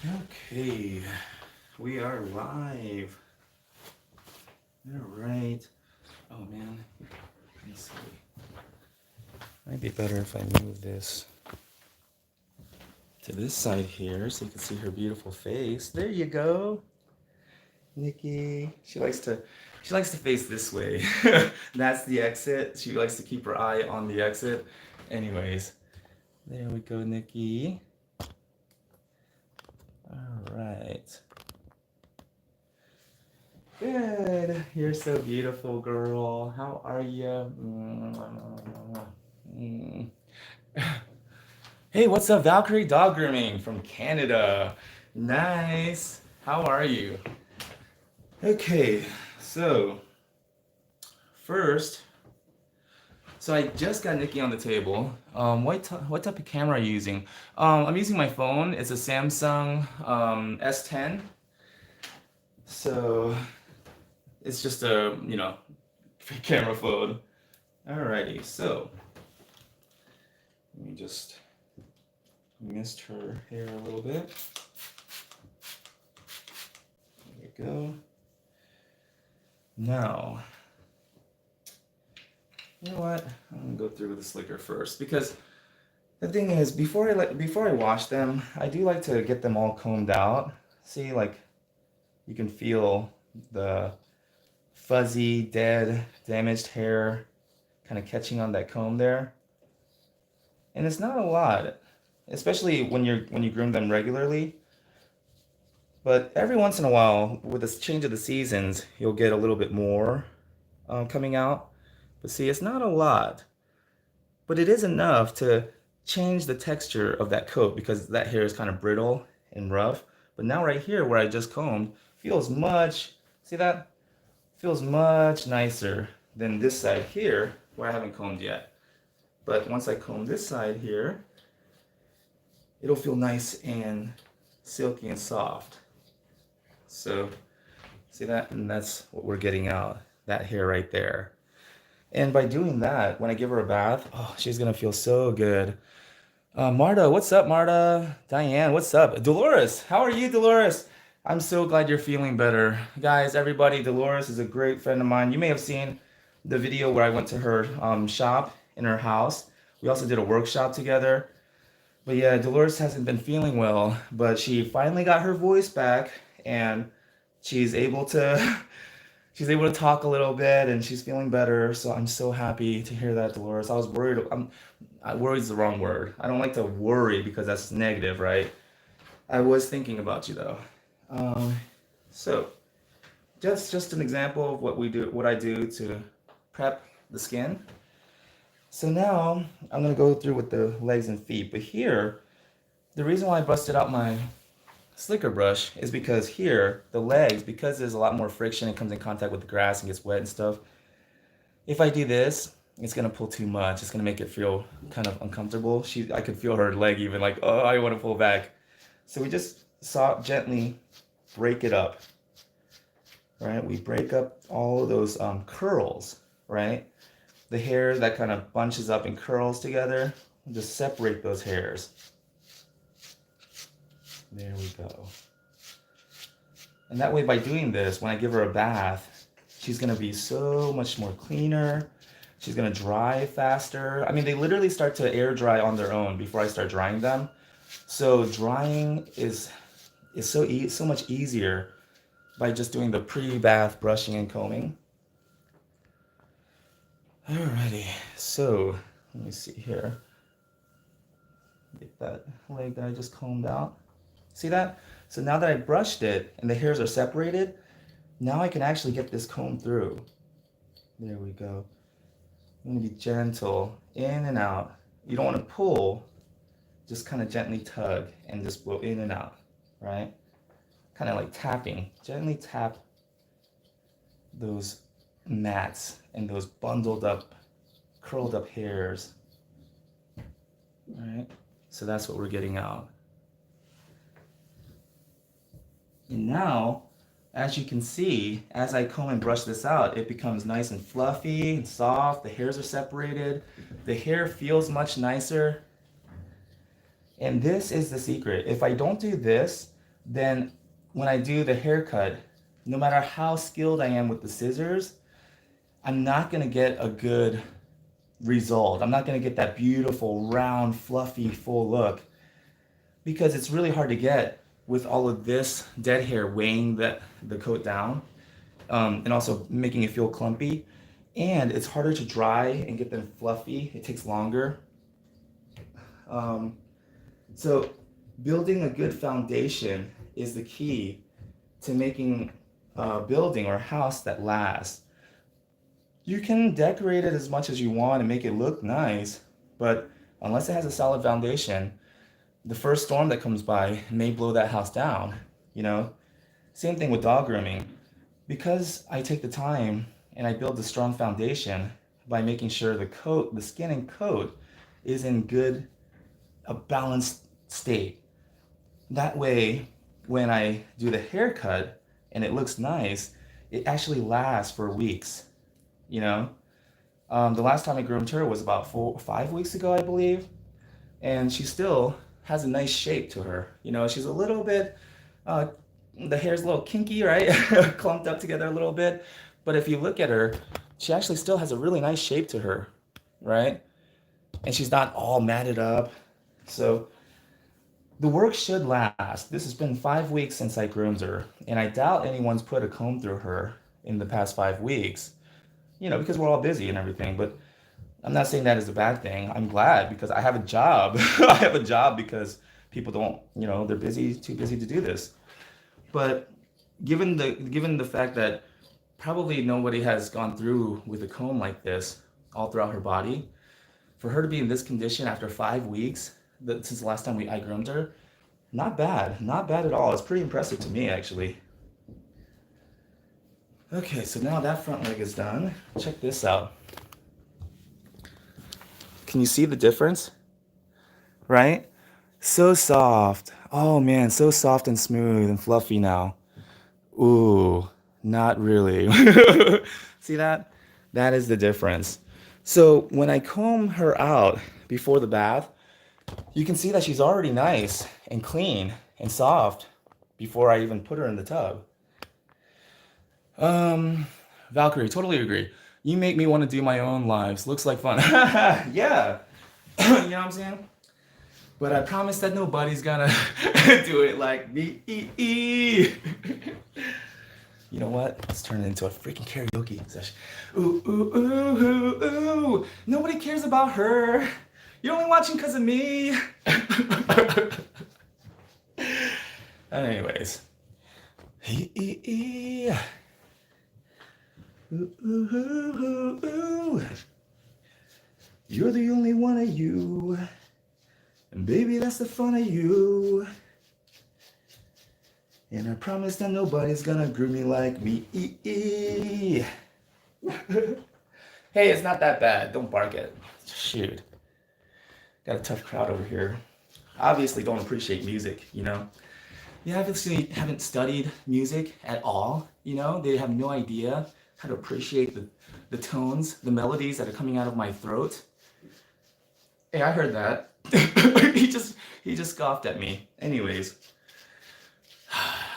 Okay, we are live. All right. Oh man, let me see. Might be better if I move this to this side here so you can see her beautiful face. There you go, Nikki. She likes to face this way. That's the exit. She likes to keep her eye on the exit. Anyways, there we go, Nikki. All right. Good. You're so beautiful, girl. How are you? Mm. Hey, what's up, Valkyrie Dog Grooming from Canada? Nice. How are you? Okay, so first, so I just got Nikki on the table. What type of camera are you using? I'm using my phone. It's a Samsung S10. So it's just a camera phone. Alrighty, so let me just mist her hair a little bit. There we go. Now, you know what? I'm gonna go through with the slicker first because the thing is, before I wash them, I do like to get them all combed out. See, like you can feel the fuzzy, dead, damaged hair kind of catching on that comb there. And it's not a lot, especially when you groom them regularly. But every once in a while, with this change of the seasons, you'll get a little bit more coming out. But see, it's not a lot, but it is enough to change the texture of that coat because that hair is kind of brittle and rough. But now right here where I just combed, feels much, see that? Feels much nicer than this side here where I haven't combed yet. But once I comb this side here, it'll feel nice and silky and soft. So see that? And that's what we're getting out, that hair right there. And by doing that, when I give her a bath, oh, she's gonna feel so good. Marta, what's up, Marta? Diane, what's up? Dolores, how are you, Dolores? I'm so glad you're feeling better. Guys, everybody, Dolores is a great friend of mine. You may have seen the video where I went to her shop in her house. We also did a workshop together. But yeah, Dolores hasn't been feeling well, but she finally got her voice back and she's able to she's able to talk a little bit and she's feeling better. So I'm so happy to hear that, Dolores. I was worried. Worried is the wrong word. I don't like to worry because that's negative, right? I was thinking about you though. Um, so just an example of what I do to prep the skin. So now I'm gonna go through with the legs and feet. But here, the reason why I busted out my slicker brush is because here, the legs, because there's a lot more friction, it comes in contact with the grass and gets wet and stuff. If I do this, it's gonna pull too much. It's gonna make it feel kind of uncomfortable. I could feel her leg even like, oh, I want to pull back. So we just gently break it up, right? We break up all of those curls, right? The hair that kind of bunches up and curls together, just separate those hairs. There we go. And that way, by doing this, when I give her a bath, she's gonna be so much more cleaner. She's gonna dry faster. I mean, they literally start to air dry on their own before I start drying them. So drying is so much easier by just doing the pre-bath brushing and combing. Alrighty, so let me see here. Get that leg that I just combed out. See that? So now that I brushed it and the hairs are separated, now I can actually get this comb through. There we go. I'm gonna be gentle, in and out. You don't want to pull, just kind of gently tug and just blow in and out, right? Kind of like tapping. Gently tap those mats and those bundled up, curled up hairs. All right? So that's what we're getting out. And now, as you can see, as I comb and brush this out, it becomes nice and fluffy and soft. The hairs are separated. The hair feels much nicer. And this is the secret. If I don't do this, then when I do the haircut, no matter how skilled I am with the scissors, I'm not gonna get a good result. I'm not gonna get that beautiful, round, fluffy, full look because it's really hard to get with all of this dead hair weighing the coat down, and also making it feel clumpy. And it's harder to dry and get them fluffy. It takes longer. Um, so building a good foundation is the key to making a building or a house that lasts. You can decorate it as much as you want and make it look nice, but unless it has a solid foundation, the first storm that comes by may blow that house down, you know? Same thing with dog grooming. Because I take the time and I build a strong foundation by making sure the coat, the skin and coat is in good, a balanced state. That way, when I do the haircut and it looks nice, it actually lasts for weeks, you know? The last time I groomed her was about 5 weeks ago, I believe, and she still has a nice shape to her. You know, she's a little bit, uh, the hair's a little kinky, right? Clumped up together a little bit. But if you look at her, she actually still has a really nice shape to her, right? And she's not all matted up. So the work should last. This has been 5 weeks since I groomed her, and I doubt anyone's put a comb through her in the past 5 weeks, you know, because we're all busy and everything. But I'm not saying that is a bad thing. I'm glad because I have a job. I have a job because people don't, you know, they're busy, too busy to do this. But given the fact that probably nobody has gone through with a comb like this all throughout her body, for her to be in this condition after 5 weeks, since the last time I groomed her, not bad at all. It's pretty impressive to me, actually. Okay, so now that front leg is done. Check this out. Can you see the difference? Right? So soft. Oh man, so soft and smooth and fluffy now. Ooh, not really. See that? That is the difference. So when I comb her out before the bath, you can see that she's already nice and clean and soft before I even put her in the tub. Um, Valkyrie, totally agree. You make me want to do my own lives. Looks like fun. Yeah. You know what I'm saying? But I promise that nobody's gonna do it like me. You know what? Let's turn it into a freaking karaoke session. Ooh, ooh, ooh, ooh, ooh. Nobody cares about her. You're only watching because of me. Anyways. Ooh, ooh, ooh, ooh, ooh. You're the only one of you. And baby, that's the fun of you. And I promise that nobody's gonna groom me like me. Hey, it's not that bad. Don't bark at it. Shoot. Got a tough crowd over here. Obviously don't appreciate music, you know? You obviously haven't studied music at all, you know? They have no idea how to appreciate the tones, the melodies that are coming out of my throat. Hey, I heard that. he just scoffed at me. Anyways,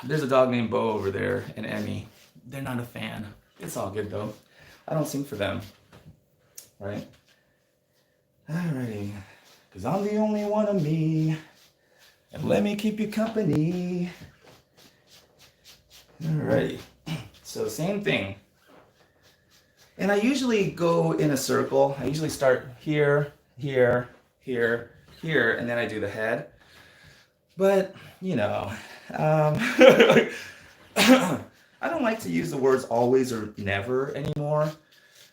there's a dog named Bo over there and Emmy. They're not a fan. It's all good though. I don't sing for them, right? Alrighty, cause I'm the only one of me, and let me keep you company. Alrighty, so same thing. And I usually go in a circle. I usually start here, here, here, here, and then I do the head. But, you know, I don't like to use the words always or never anymore.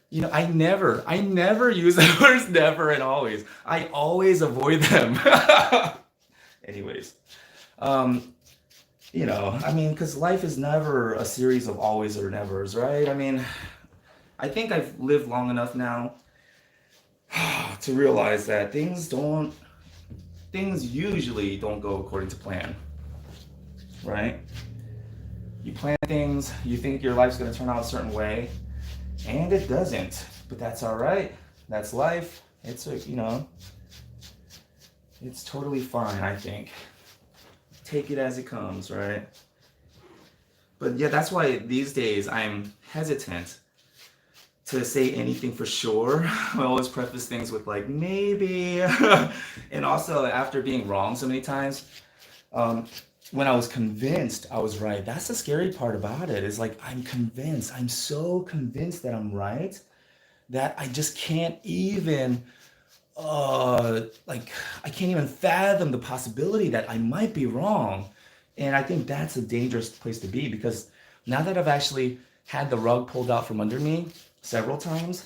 You know, I never use the words never and always. I always avoid them. Anyways, you know, I mean, because life is never a series of always or nevers, right? I mean, I think I've lived long enough now to realize that things usually don't go according to plan, right? You plan things, you think your life's gonna turn out a certain way, and it doesn't, but that's all right. That's life. It's you know, it's totally fine, I think. take it as it comes, right? But yeah, that's why these days I'm hesitant to say anything for sure. I always preface things with like maybe, and also after being wrong so many times, um, when I was convinced I was right, that's the scary part about it. Is like I'm convinced, I'm so convinced that I'm right that I just can't even like I can't even fathom the possibility that I might be wrong. And I think that's a dangerous place to be because now that I've actually had the rug pulled out from under me several times,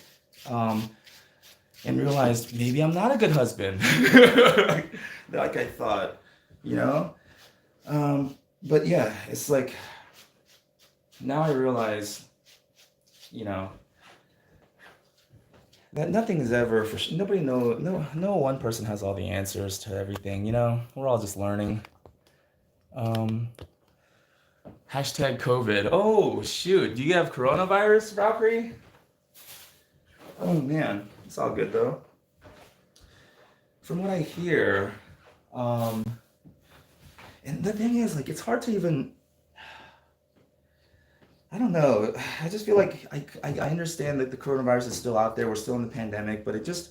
um, and realized maybe I'm not a good husband, like I thought, you know? But yeah, it's like now I realize, you know, that nothing is ever for nobody no one person has all the answers to everything, you know? We're all just learning. Um, Hashtag COVID. Oh shoot, do you have coronavirus, Valkyrie? Oh man, it's all good though. From what I hear, um, and the thing is, like, it's hard to even. I don't know. I just feel like I understand that the coronavirus is still out there. We're still in the pandemic, but it just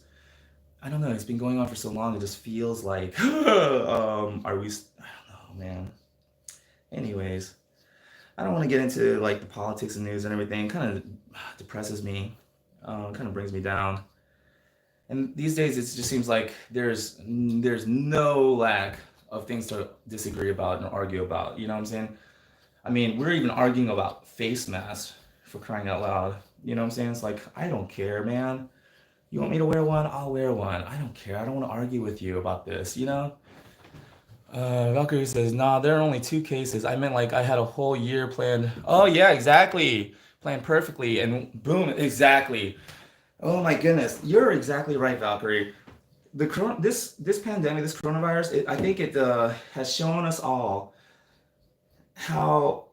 I don't know. It's been going on for so long. It just feels like are we? I don't know, man. Anyways, I don't want to get into like the politics and news and everything. It kind of depresses me. Kind of brings me down. And these days, it just seems like there's no lack of things to disagree about and argue about. You know what I'm saying? I mean, we're even arguing about face masks for crying out loud. You know what I'm saying? It's like, I don't care, man. You want me to wear one? I'll wear one. I don't care. I don't want to argue with you about this, you know? Valkyrie says, nah, there are only two cases. I meant like I had a whole year planned. Oh, yeah, exactly. Planned perfectly. And boom, exactly. Oh my goodness. You're exactly right, Valkyrie. This pandemic, this coronavirus, I think it has shown us all how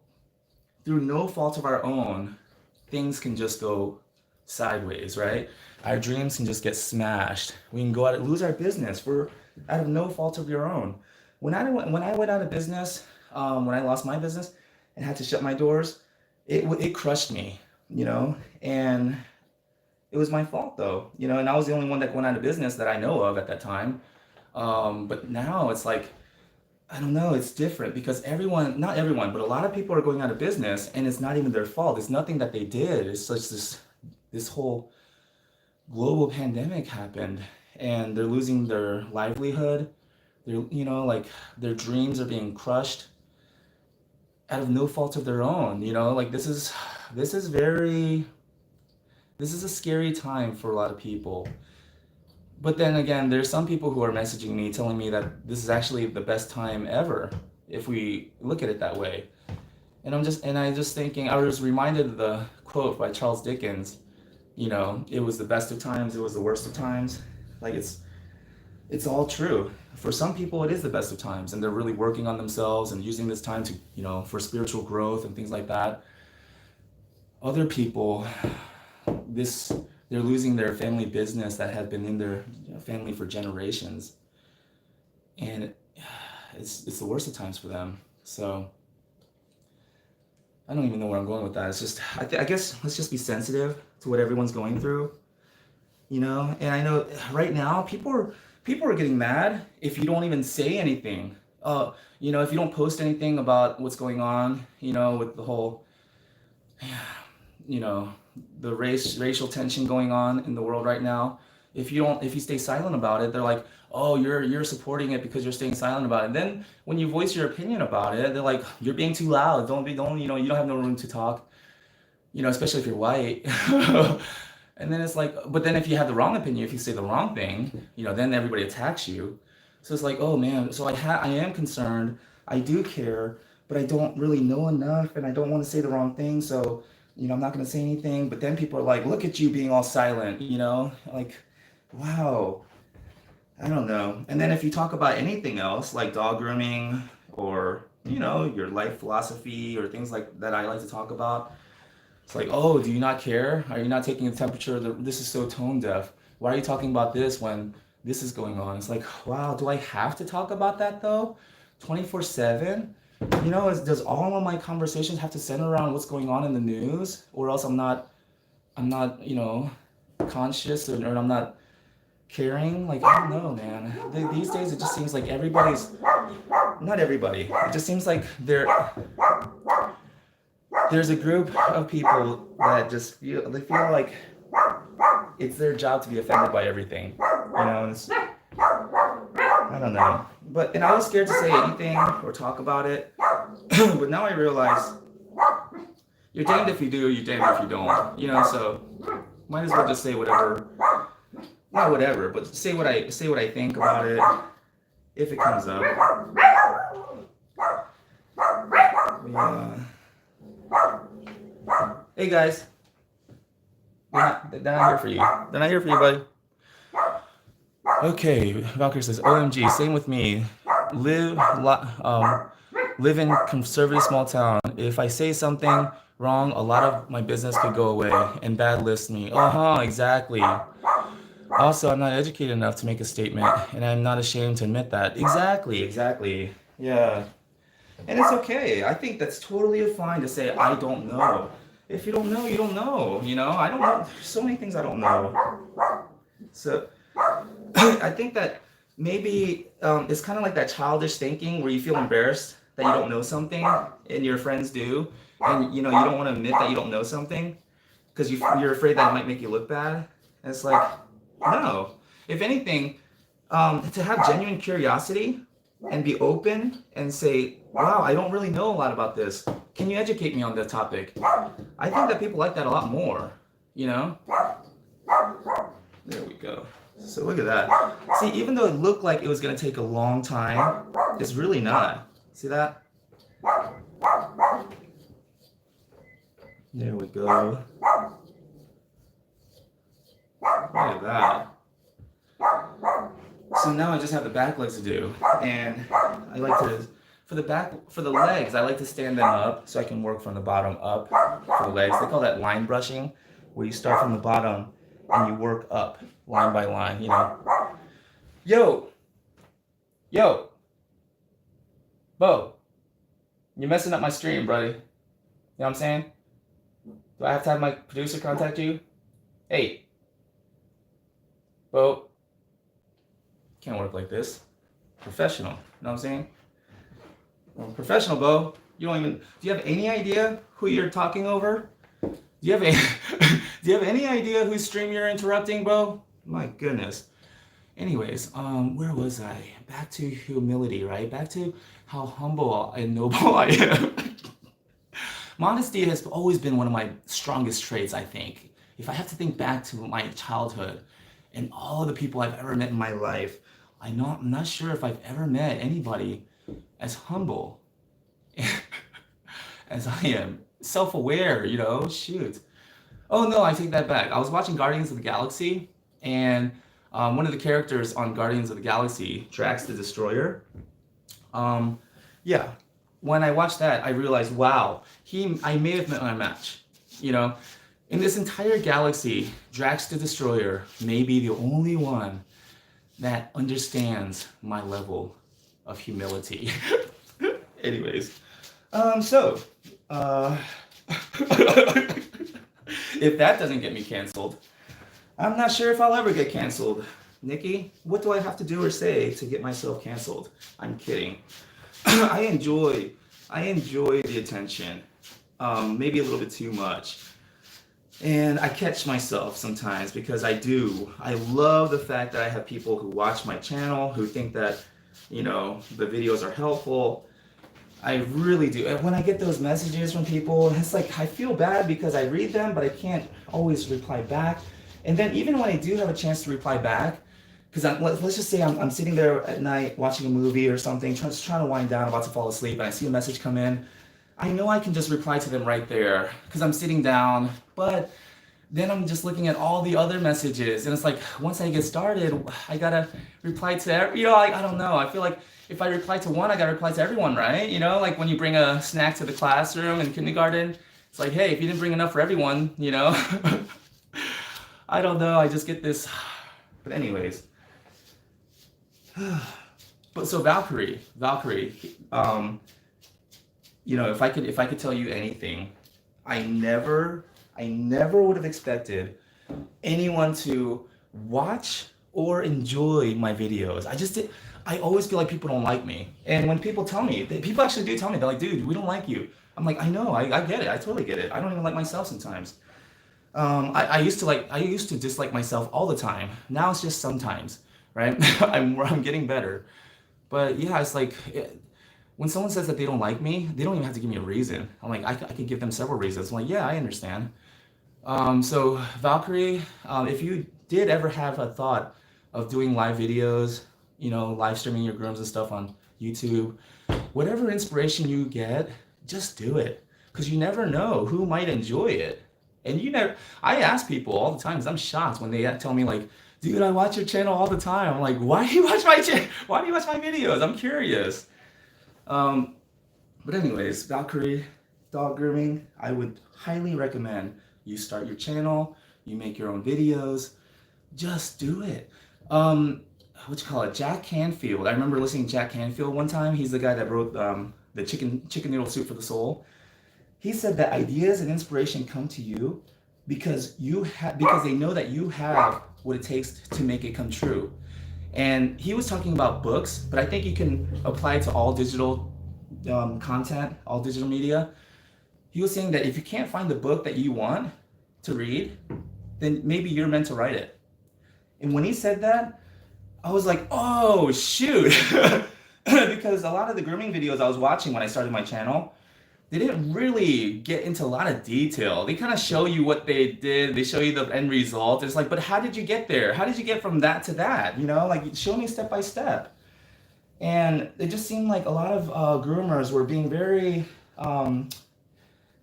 through no fault of our own, things can just go sideways, right? Our dreams can just get smashed. We can go out and lose our business for out of no fault of your own. When I went out of business, when I lost my business and had to shut my doors, it crushed me, you know, and it was my fault though, you know, and I was the only one that went out of business that I know of at that time. But now it's like I don't know, it's different because everyone, not everyone, but a lot of people are going out of business and it's not even their fault. It's nothing that they did. It's such this whole global pandemic happened and they're losing their livelihood. They're, you know, like their dreams are being crushed out of no fault of their own, you know? Like this is very this is a scary time for a lot of people. But then again, there's some people who are messaging me telling me that this is actually the best time ever if we look at it that way. And I just thinking, I was reminded of the quote by Charles Dickens, you know, it was the best of times, it was the worst of times. Like it's all true. For some people it is the best of times and they're really working on themselves and using this time to, you know, for spiritual growth and things like that. Other people, this they're losing their family business that had been in their family for generations, and it's the worst of times for them. So I don't even know where I'm going with that. It's just I guess let's just be sensitive to what everyone's going through, you know. And I know right now people are getting mad if you don't even say anything. You know, if you don't post anything about what's going on, you know, with the whole you know the racial tension going on in the world right now. If you stay silent about it, they're like, oh, you're supporting it because you're staying silent about it. And then when you voice your opinion about it, they're like, you're being too loud. Don't you know, you don't have no room to talk, you know, especially if you're white. And then it's like, but then if you have the wrong opinion, if you say the wrong thing, you know, then everybody attacks you. So it's like, oh man, so I am concerned, I do care, but I don't really know enough and I don't want to say the wrong thing. So, you know, I'm not going to say anything. But then people are like, look at you being all silent, you know, like, wow, I don't know. And then if you talk about anything else like dog grooming or, you know, your life philosophy or things like that I like to talk about, it's like, oh, do you not care? Are you not taking the temperature? This is so tone deaf. Why are you talking about this when this is going on? It's like, wow, do I have to talk about that though? 24/7. You know, does all of my conversations have to center around what's going on in the news, or else I'm not, you know, conscious, or I'm not caring? Like, I don't know, man. These days it just seems like everybody's, not everybody. It just seems like there's a group of people that just they feel like it's their job to be offended by everything. You know, and I don't know. And I was scared to say anything or talk about it. But now I realize you're damned if you do, you're damned if you don't. You know, so might as well just say whatever. Not whatever, but say what I think about it if it comes up. Yeah. Hey guys. They're not here for you. They're not here for you, buddy. Okay, Valkyrie says, OMG, same with me. Live in conservative small town. If I say something wrong, a lot of my business could go away and bad list me. Exactly. Also, I'm not educated enough to make a statement, and I'm not ashamed to admit that. Exactly. Yeah. And it's okay. I think that's totally fine to say, I don't know. If you don't know, you don't know. You know, I don't know. There's so many things I don't know. So I think that maybe it's kind of like that childish thinking where you feel embarrassed that you don't know something and your friends do. And, you know, you don't want to admit that you don't know something because you're afraid that it might make you look bad. And it's like, no. If anything, to have genuine curiosity and be open and say, wow, I don't really know a lot about this. Can you educate me on the topic? I think that people like that a lot more, you know? There we go. So look at that. See, even though it looked like it was going to take a long time, it's really not. See that? There we go. Look at that. So now I just have the back legs to do. And I like to, for the legs, I like to stand them up so I can work from the bottom up for the legs. They call that line brushing, where you start from the bottom and you work up line by line, you know. Yo, Bo, you're messing up my stream, buddy. You know what I'm saying? Do I have to have my producer contact you? Hey, Bo, can't work like this. Professional, you know what I'm saying? Well, professional, Bo. Do you have any idea who you're talking over? Do you have any idea whose stream you're interrupting, Bo? My goodness. Anyways, where was I? Back to humility, right? Back to how humble and noble I am. Modesty has always been one of my strongest traits, I think. If I have to think back to my childhood and all of the people I've ever met in my life, I'm not sure if I've ever met anybody as humble as I am. Self-aware, you know, shoot. Oh no, I take that back. I was watching Guardians of the Galaxy, and one of the characters on Guardians of the Galaxy, Drax the Destroyer, yeah, when I watched that, I realized, wow, I may have met my match. You know, in this entire galaxy, Drax the Destroyer may be the only one that understands my level of humility. Anyways, if that doesn't get me canceled, I'm not sure if I'll ever get canceled. Nikki, what do I have to do or say to get myself canceled? I'm kidding. I enjoy the attention, maybe a little bit too much. And I catch myself sometimes because I love the fact that I have people who watch my channel, who think that, you know, the videos are helpful. I really do. And when I get those messages from people, it's like I feel bad because I read them, but I can't always reply back. And then even when I do have a chance to reply back, because let's just say I'm sitting there at night watching a movie or something, just trying to wind down, about to fall asleep, and I see a message come in, I know I can just reply to them right there because I'm sitting down, but then I'm just looking at all the other messages, and it's like once I get started, I gotta reply to I don't know. I feel like if I reply to one, I gotta reply to everyone, right? You know, like when you bring a snack to the classroom in kindergarten, it's like, hey, if you didn't bring enough for everyone, you know. I don't know. I just get this. But anyways, But so Valkyrie, um, you know, if I could tell you anything, I never, I never would have expected anyone to watch or enjoy my videos. I just did. I always feel like people don't like me, and when people tell me, people actually do tell me, they're like, "Dude, we don't like you." I'm like, I know, I get it, I totally get it. I don't even like myself sometimes. I used to dislike myself all the time. Now it's just sometimes, right? I'm getting better. But yeah, it's like when someone says that they don't like me, they don't even have to give me a reason. I'm like, I could give them several reasons. I'm like, yeah, I understand. So Valkyrie, if you did ever have a thought of doing live videos, you know, live streaming your grooms and stuff on YouTube, whatever inspiration you get, just do it. Because you never know who might enjoy it. And you never, I ask people all the time, 'cause I'm shocked when they tell me like, dude, I watch your channel all the time. I'm like, why do you watch my channel? Why do you watch my videos? I'm curious. Um, but anyways, Valkyrie dog grooming, I would highly recommend you start your channel, you make your own videos, just do it. What you call it? Jack Canfield. I remember listening to Jack Canfield one time. He's the guy that wrote the chicken noodle soup for the soul. He said that ideas and inspiration come to you because they know that you have what it takes to make it come true. And he was talking about books, but I think you can apply it to all digital content, all digital media. He was saying that if you can't find the book that you want to read, then maybe you're meant to write it. And when he said that, I was like, oh, shoot. Because a lot of the grooming videos I was watching when I started my channel, they didn't really get into a lot of detail. They kind of show you what they did. They show you the end result. It's like, but how did you get there? How did you get from that to that? You know, like show me step by step. And it just seemed like a lot of groomers were being very,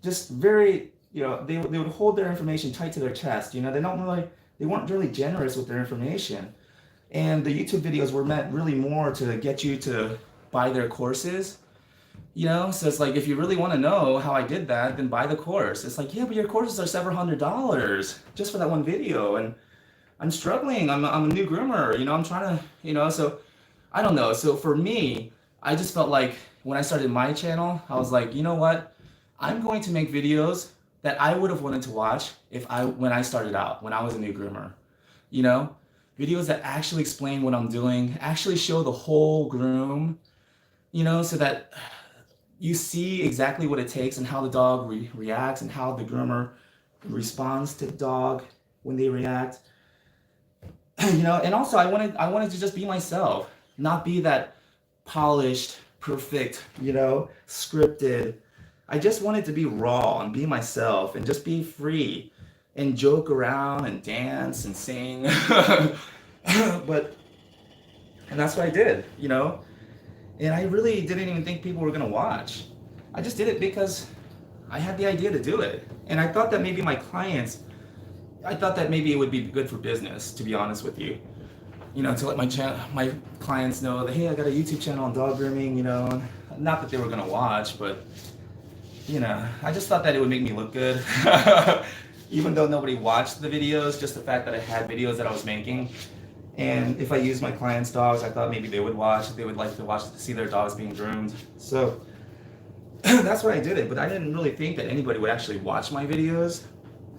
just very, you know, they would hold their information tight to their chest. You know, they weren't really generous with their information. And the YouTube videos were meant really more to get you to buy their courses. You know, so it's like, if you really want to know how I did that, then buy the course. It's like, yeah, but your courses are several $100s just for that one video. And I'm struggling. I'm a new groomer, you know, I'm trying to, you know, so I don't know. So for me, I just felt like when I started my channel, I was like, you know what? I'm going to make videos that I would have wanted to watch when I started out, when I was a new groomer, you know, videos that actually explain what I'm doing, actually show the whole groom, you know, so that you see exactly what it takes and how the dog reacts and how the groomer responds to the dog when they react. You know, and also I wanted to just be myself, not be that polished, perfect, you know, scripted. I just wanted to be raw and be myself and just be free and joke around and dance and sing. But and that's what I did, you know. And I really didn't even think people were gonna watch. I just did it because I had the idea to do it. And I thought that maybe I thought that maybe it would be good for business, to be honest with you. You know, to let my clients know that, hey, I got a YouTube channel on dog grooming, you know. Not that they were gonna watch, but, you know, I just thought that it would make me look good. Even though nobody watched the videos, just the fact that I had videos that I was making. And if I used my clients' dogs, I thought maybe they would watch. They would like to watch to see their dogs being groomed. So that's why I did it. But I didn't really think that anybody would actually watch my videos.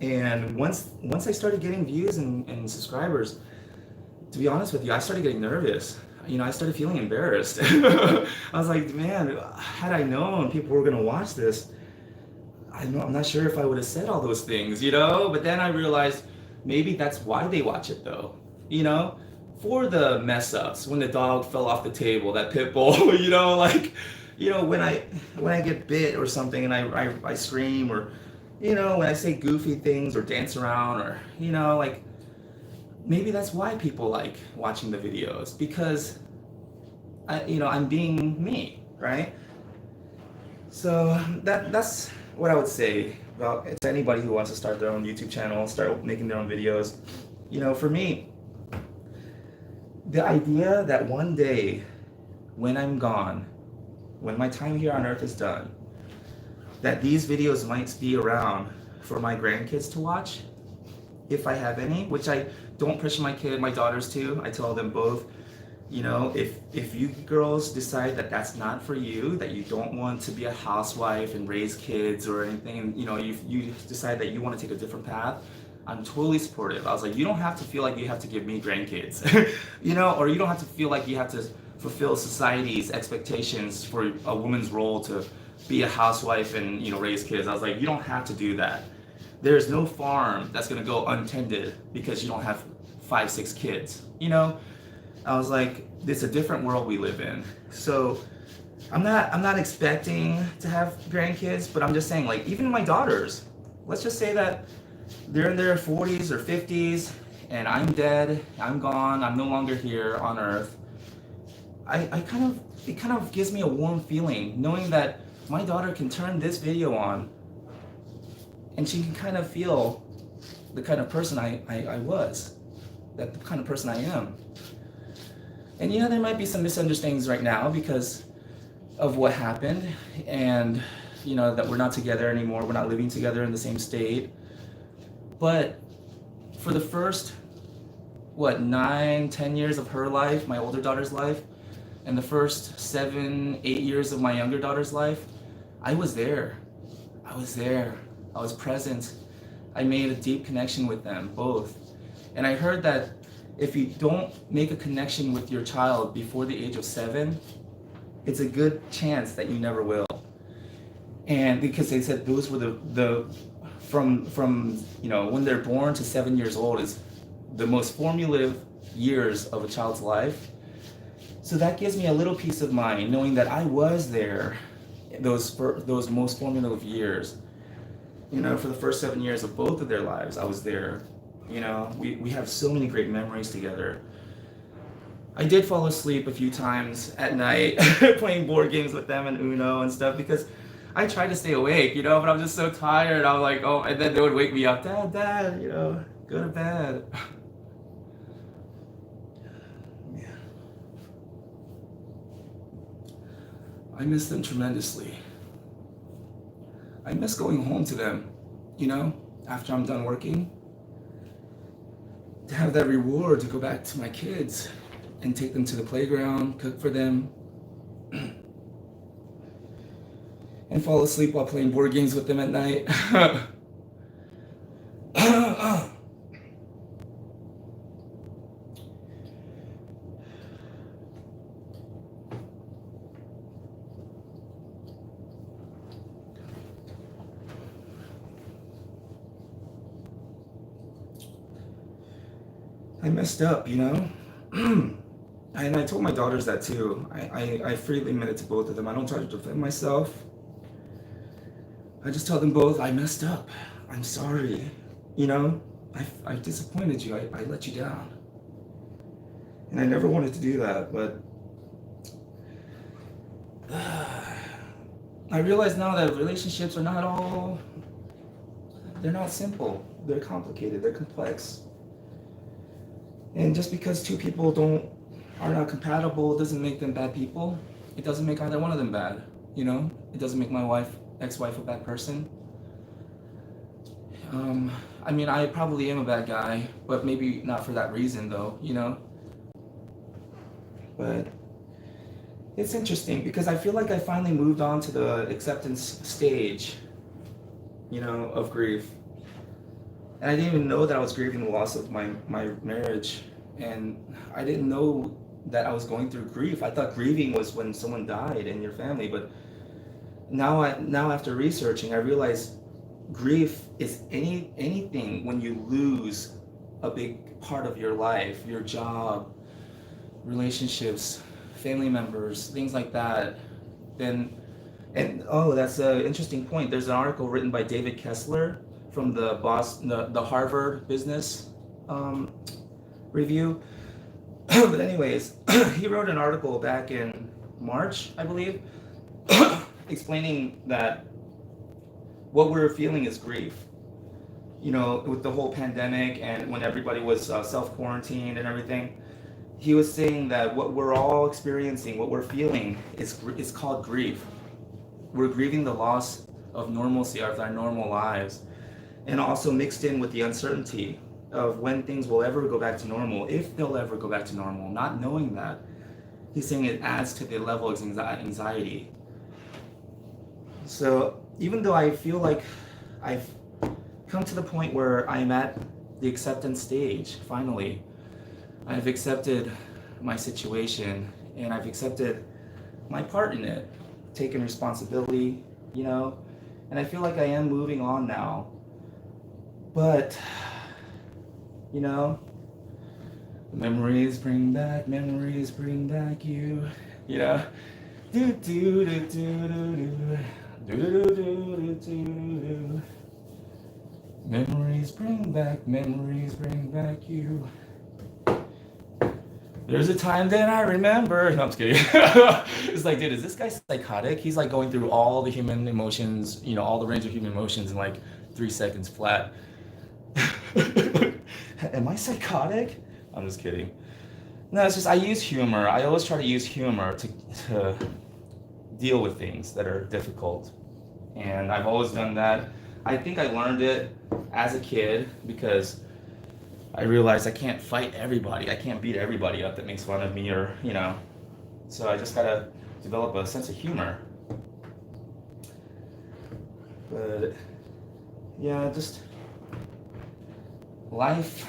And once I started getting views and subscribers, to be honest with you, I started getting nervous. You know, I started feeling embarrassed. I was like, man, had I known people were gonna watch this, I'm not sure if I would have said all those things, you know. But then I realized maybe that's why they watch it, though. You know, for the mess ups, when the dog fell off the table, that pit bull, you know, like, you know, when I get bit or something and I scream, or, you know, when I say goofy things or dance around, or, you know, like, maybe that's why people like watching the videos, because I'm being me, right? So that's what I would say about to anybody who wants to start their own YouTube channel, start making their own videos. You know, for me, the idea that one day when I'm gone, when my time here on earth is done, that these videos might be around for my grandkids to watch, if I have any, which I don't push my daughters to. I tell them both, You know, if you girls decide that that's not for you, that you don't want to be a housewife and raise kids or anything, and you know, you decide that you want to take a different path, I'm totally supportive. I was like, you don't have to feel like you have to give me grandkids, you know, or you don't have to feel like you have to fulfill society's expectations for a woman's role to be a housewife and, you know, raise kids. I was like, you don't have to do that. There's no farm that's gonna go untended because you don't have 5, 6 kids, you know. I was like, it's a different world we live in. So I'm not expecting to have grandkids, but I'm just saying, like, even my daughters, let's just say that they're in their 40s or 50s and I'm dead, I'm gone, I'm no longer here on earth. It kind of gives me a warm feeling knowing that my daughter can turn this video on and she can kind of feel the kind of person I was, that the kind of person I am. And yeah, there might be some misunderstandings right now because of what happened, and you know, that we're not together anymore, we're not living together in the same state. But for the first, 9, 10 years of her life, my older daughter's life, and the first 7, 8 years of my younger daughter's life, I was there. I was present. I made a deep connection with them both. And I heard that if you don't make a connection with your child before the age of 7, it's a good chance that you never will. And because they said those were the from you know, when they're born to 7 years old is the most formative years of a child's life. So that gives me a little peace of mind knowing that I was there those most formative years. You know, for the first 7 years of both of their lives, I was there. You know, we have so many great memories together. I did fall asleep a few times at night playing board games with them and Uno and stuff because I tried to stay awake, you know, but I'm just so tired. I was like, oh, and then they would wake me up, Dad, you know, go to bed. Yeah. I miss them tremendously. I miss going home to them, you know, after I'm done working. To have that reward to go back to my kids and take them to the playground, cook for them, and fall asleep while playing board games with them at night. I messed up, you know? And I told my daughters that too. I freely admit it to both of them. I don't try to defend myself. I just tell them both, I messed up. I'm sorry. You know, I disappointed you. I let you down. And I never wanted to do that, but I realize now that relationships are not all, they're not simple. They're complicated, they're complex. And just because two people are not compatible doesn't make them bad people. It doesn't make either one of them bad, you know? It doesn't make my ex-wife a bad person. I mean, I probably am a bad guy, but maybe not for that reason though, you know? But it's interesting because I feel like I finally moved on to the acceptance stage, you know, of grief. And I didn't even know that I was grieving the loss of my marriage. And I didn't know that I was going through grief. I thought grieving was when someone died in your family. But now after researching, I realized grief is anything when you lose a big part of your life, your job, relationships, family members, things like that. And that's an interesting point. There's an article written by David Kessler from the Harvard Business Review. But anyways, he wrote an article back in March, I believe, explaining that what we're feeling is grief. You know, with the whole pandemic and when everybody was self-quarantined and everything, he was saying that what we're all experiencing, what we're feeling is called grief. We're grieving the loss of normalcy of our normal lives. And also mixed in with the uncertainty of when things will ever go back to normal, if they'll ever go back to normal, not knowing that. He's saying it adds to the level of anxiety. So even though I feel like I've come to the point where I'm at the acceptance stage, finally, I've accepted my situation and I've accepted my part in it, taken responsibility, you know, and I feel like I am moving on now. But, you know, memories bring back you, you know. Do do do do do do do do do do do. Memories bring back you. There's a time that I remember. No, I'm just kidding. It's like, dude, is this guy psychotic? He's like going through all the human emotions, you know, all the range of human emotions in like 3 seconds flat. Am I psychotic? I'm just kidding. No, it's just I use humor. I always try to use humor to deal with things that are difficult. And I've always done that. I think I learned it as a kid because I realized I can't fight everybody. I can't beat everybody up that makes fun of me or, you know. So I just gotta develop a sense of humor. But yeah, just life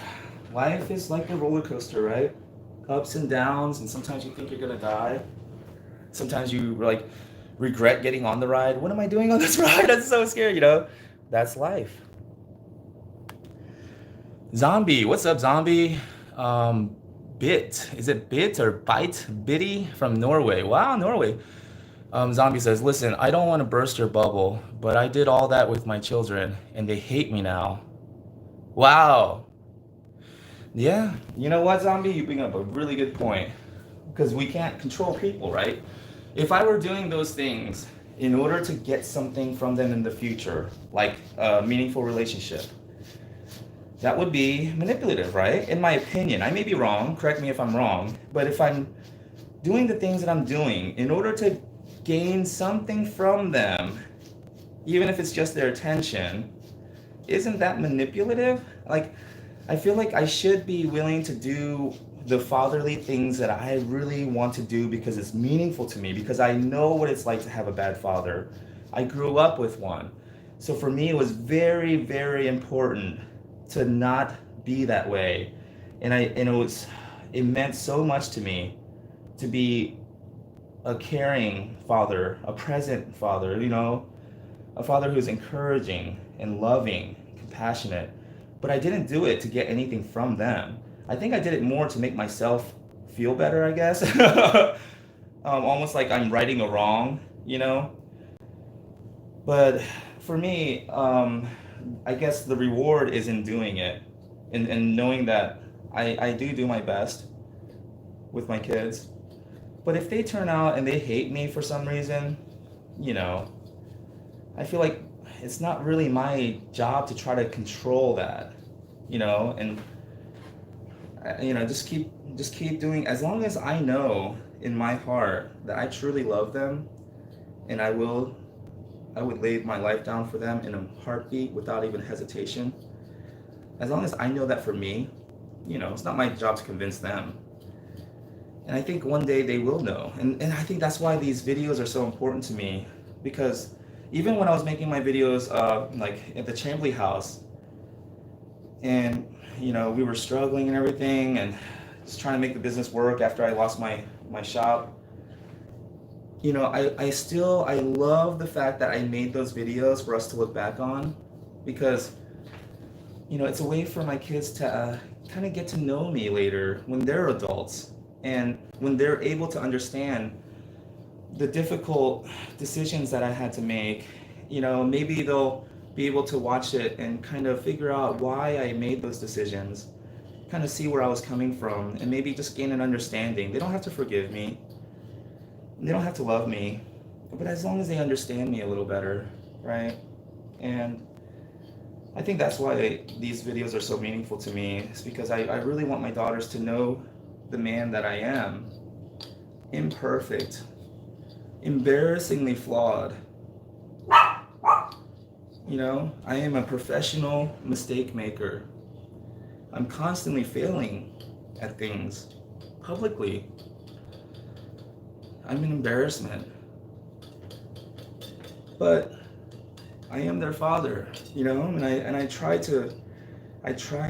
is like a roller coaster, right? Ups and downs, and sometimes you think you're gonna die. Sometimes you like regret getting on the ride. What am I doing on this ride? I'm so scared, you know? That's life. Zombie, what's up, Zombie? Is it Bit or Bite? Bitty from Norway. Wow, Norway. Zombie says, listen, I don't want to burst your bubble, but I did all that with my children, and they hate me now. Wow. Yeah, you know what, Zombie? You bring up a really good point. Because we can't control people, right? If I were doing those things in order to get something from them in the future, like a meaningful relationship, that would be manipulative, right? In my opinion. I may be wrong, correct me if I'm wrong, but if I'm doing the things that I'm doing in order to gain something from them, even if it's just their attention, isn't that manipulative? Like, I feel like I should be willing to do the fatherly things that I really want to do because it's meaningful to me, because I know what it's like to have a bad father. I grew up with one. So for me, it was very, very important to not be that way. And it meant so much to me to be a caring father, a present father, you know, a father who's encouraging and loving, compassionate. But I didn't do it to get anything from them. I think I did it more to make myself feel better, I guess. Almost like I'm righting a wrong, you know? But for me, I guess the reward is in doing it and knowing that I do my best with my kids. But if they turn out and they hate me for some reason, you know, I feel like it's not really my job to try to control that, you know, and you know, just keep doing, as long as I know in my heart that I truly love them, and I would lay my life down for them in a heartbeat without even hesitation. As long as I know that for me, you know, it's not my job to convince them. And I think one day they will know. And I think that's why these videos are so important to me, because even when I was making my videos like at the Chambly house, and you know, we were struggling and everything and just trying to make the business work after I lost my shop. You know, I love the fact that I made those videos for us to look back on, because, you know, it's a way for my kids to kind of get to know me later when they're adults, and when they're able to understand the difficult decisions that I had to make. You know, maybe they'll be able to watch it and kind of figure out why I made those decisions, kind of see where I was coming from, and maybe just gain an understanding. They don't have to forgive me. They don't have to love me, but as long as they understand me a little better, right? And I think that's why these videos are so meaningful to me. It's because I really want my daughters to know the man that I am. Imperfect, embarrassingly flawed. You know, I am a professional mistake maker. I'm constantly failing at things publicly. I'm an embarrassment. But I am their father, and I try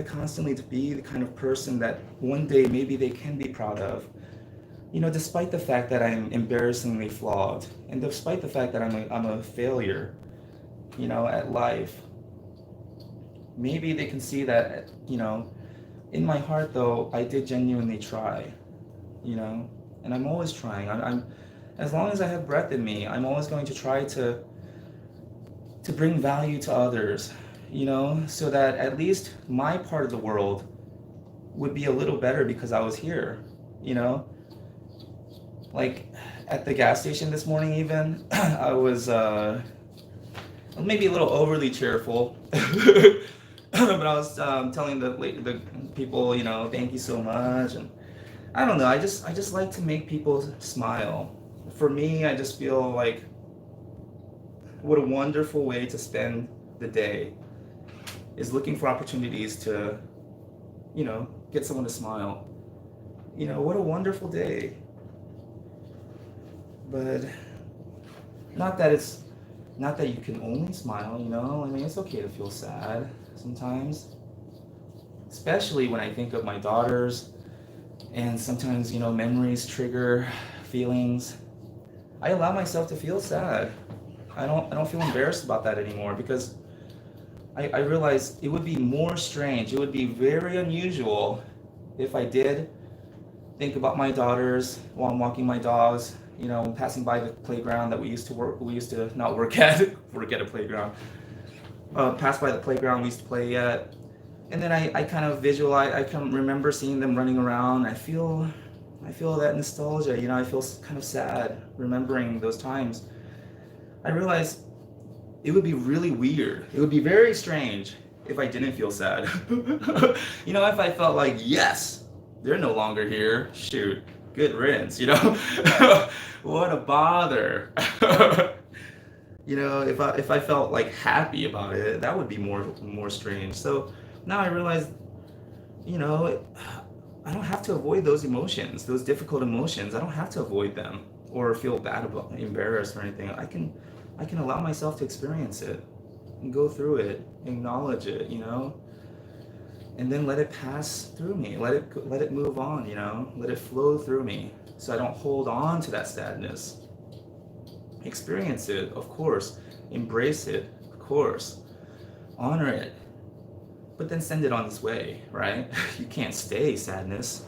constantly to be the kind of person that one day maybe they can be proud of. Despite the fact that I'm embarrassingly flawed, and despite the fact that I'm a failure, at life, maybe they can see that, in my heart though, I did genuinely try, you know, and I'm always trying. As long as I have breath in me, I'm always going to try to bring value to others, so that at least my part of the world would be a little better because I was here, you know? Like at the gas station this morning, even, I was maybe a little overly cheerful, but I was telling the people, thank you so much, and I don't know, I just like to make people smile. For me, I just feel like what a wonderful way to spend the day is looking for opportunities to, get someone to smile. What a wonderful day. But not that you can only smile, I mean, it's okay to feel sad sometimes. Especially when I think of my daughters, and sometimes, memories trigger feelings. I allow myself to feel sad. I don't feel embarrassed about that anymore, because I realize it would be more strange. It would be very unusual if I did think about my daughters while I'm walking my dogs, passing by the playground that we used to not work at, work at a playground. Pass by the playground we used to play at, and then I kind of visualize. I can remember seeing them running around. I feel that nostalgia. I feel kind of sad remembering those times. I realize it would be really weird. It would be very strange if I didn't feel sad. If I felt like, yes, they're no longer here. Shoot, good riddance. What a bother. If I felt like happy about it, that would be more strange. So now I realize, I don't have to avoid those emotions, those difficult emotions. I don't have to avoid them or feel bad about, embarrassed or anything. I can allow myself to experience it and go through it, acknowledge it, and then let it pass through me. Let it move on, let it flow through me, so I don't hold on to that sadness. Experience it, of course. Embrace it, of course. Honor it. But then send it on its way, right? You can't stay sadness.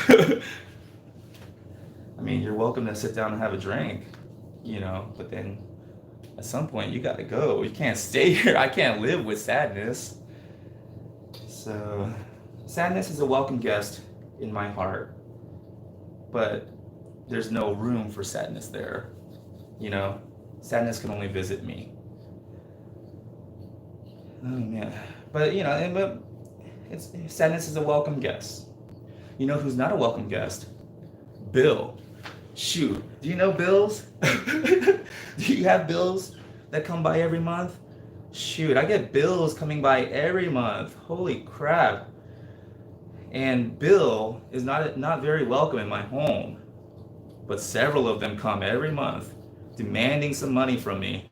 I mean, you're welcome to sit down and have a drink, but then at some point you gotta go. You can't stay here. I can't live with sadness. So, sadness is a welcome guest in my heart, but there's no room for sadness there. Sadness can only visit me. Oh man, but sadness is a welcome guest. Who's not a welcome guest? Bill. Shoot, do you know bills? Do you have bills that come by every month? Shoot, I get bills coming by every month. Holy crap. And Bill is not very welcome in my home, but several of them come every month demanding some money from me.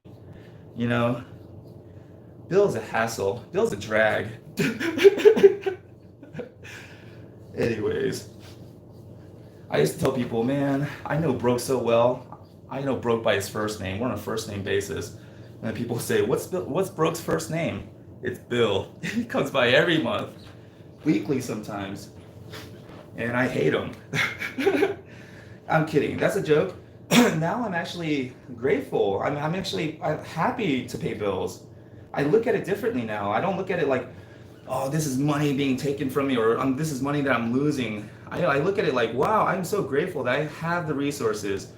Bill's a hassle. Bill's a drag. Anyways, I used to tell people, man, I know Broke so well. I know Broke by his first name. We're on a first name basis. And then people say, what's Broke's first name? It's Bill. He comes by every month, weekly sometimes, and I hate him. I'm kidding. That's a joke. Now I'm actually grateful. I'm happy to pay bills. I look at it differently now. I don't look at it like, oh, this is money being taken from me, or this is money that I'm losing. I look at it like, wow, I'm so grateful that I have the resources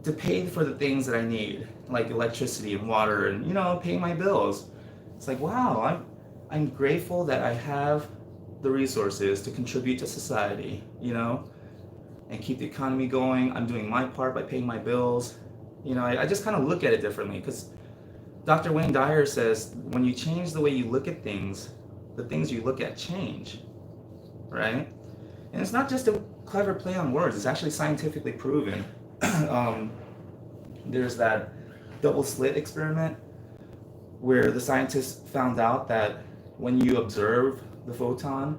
to pay for the things that I need, like electricity and water, and pay my bills. It's like, wow, I'm grateful that I have the resources to contribute to society, and keep the economy going. I'm doing my part by paying my bills. I just kind of look at it differently, because Dr. Wayne Dyer says when you change the way you look at things, the things you look at change, right? And it's not just a clever play on words. It's actually scientifically proven. um, there's that double slit experiment where the scientists found out that when you observe the photon,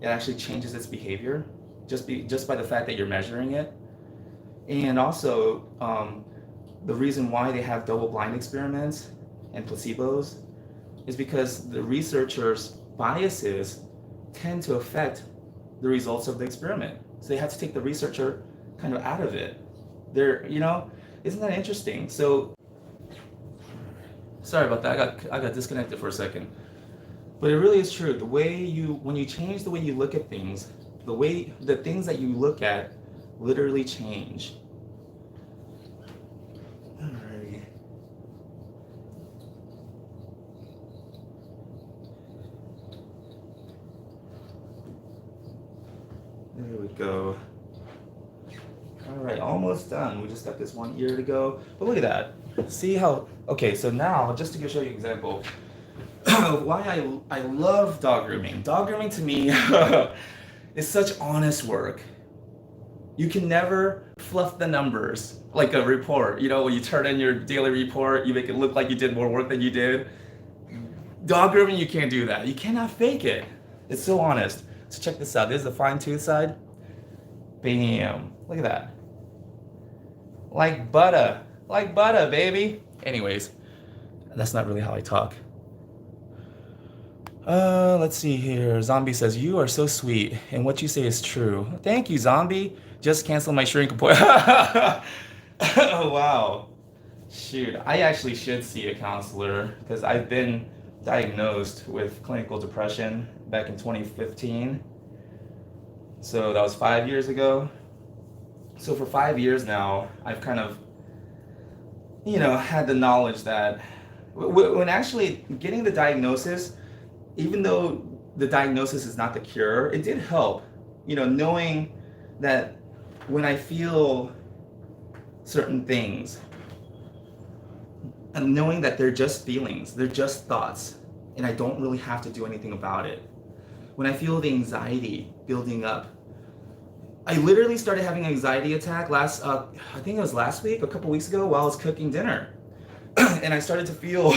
it actually changes its behavior just by the fact that you're measuring it. And also, the reason why they have double blind experiments and placebos is because the researchers' biases tend to affect the results of the experiment. So they have to take the researcher kind of out of it. Isn't that interesting? So, sorry about that. I got disconnected for a second. But it really is true. When you change the way you look at things, the things that you look at literally change. Alrighty. There we go. All right, almost done. We just got this one ear to go. But look at that. See how, okay, so now, just to show you an example of why I love dog grooming. Dog grooming to me is such honest work. You can never fluff the numbers like a report. When you turn in your daily report, you make it look like you did more work than you did. Dog grooming, you can't do that. You cannot fake it. It's so honest. So check this out. This is the fine tooth side. Bam. Look at that. Like butter, baby. Anyways, that's not really how I talk. Let's see here. Zombie says, you are so sweet, and what you say is true. Thank you, Zombie. Just cancel my shrink appointment. Oh, wow. Shoot, I actually should see a counselor because I've been diagnosed with clinical depression back in 2015. So that was 5 years ago. So for 5 years now, I've kind of, had the knowledge that when actually getting the diagnosis, even though the diagnosis is not the cure, it did help, knowing that when I feel certain things, and knowing that they're just feelings, they're just thoughts, and I don't really have to do anything about it. When I feel the anxiety building up, I literally started having an anxiety attack I think it was last week, a couple weeks ago, while I was cooking dinner. And I started to feel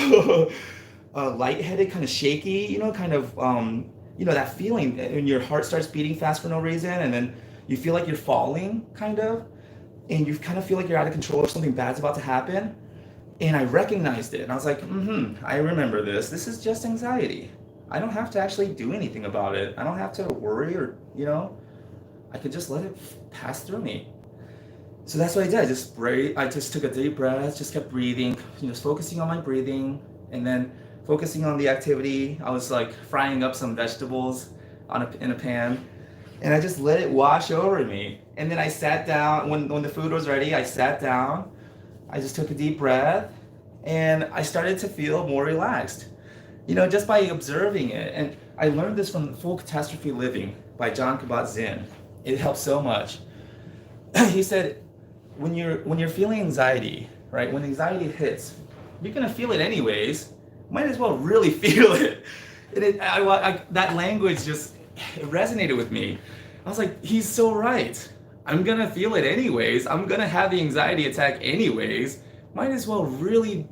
lightheaded, kind of shaky, that feeling when your heart starts beating fast for no reason, and then you feel like you're falling, kind of, and you kind of feel like you're out of control or something bad's about to happen. And I recognized it, and I was like, I remember this. This is just anxiety. I don't have to actually do anything about it. I don't have to worry or, I could just let it pass through me. So that's what I did. I just took a deep breath, just kept breathing, just focusing on my breathing, and then focusing on the activity. I was like frying up some vegetables in a pan, and I just let it wash over me. And then I sat down, when the food was ready, I sat down, I just took a deep breath, and I started to feel more relaxed, just by observing it. And I learned this from Full Catastrophe Living by John Kabat-Zinn. It helps so much. He said, when you're feeling anxiety, right? When anxiety hits, you're gonna feel it anyways. Might as well really feel it. And that language just resonated with me. I was like, he's so right. I'm gonna feel it anyways. I'm gonna have the anxiety attack anyways. Might as well really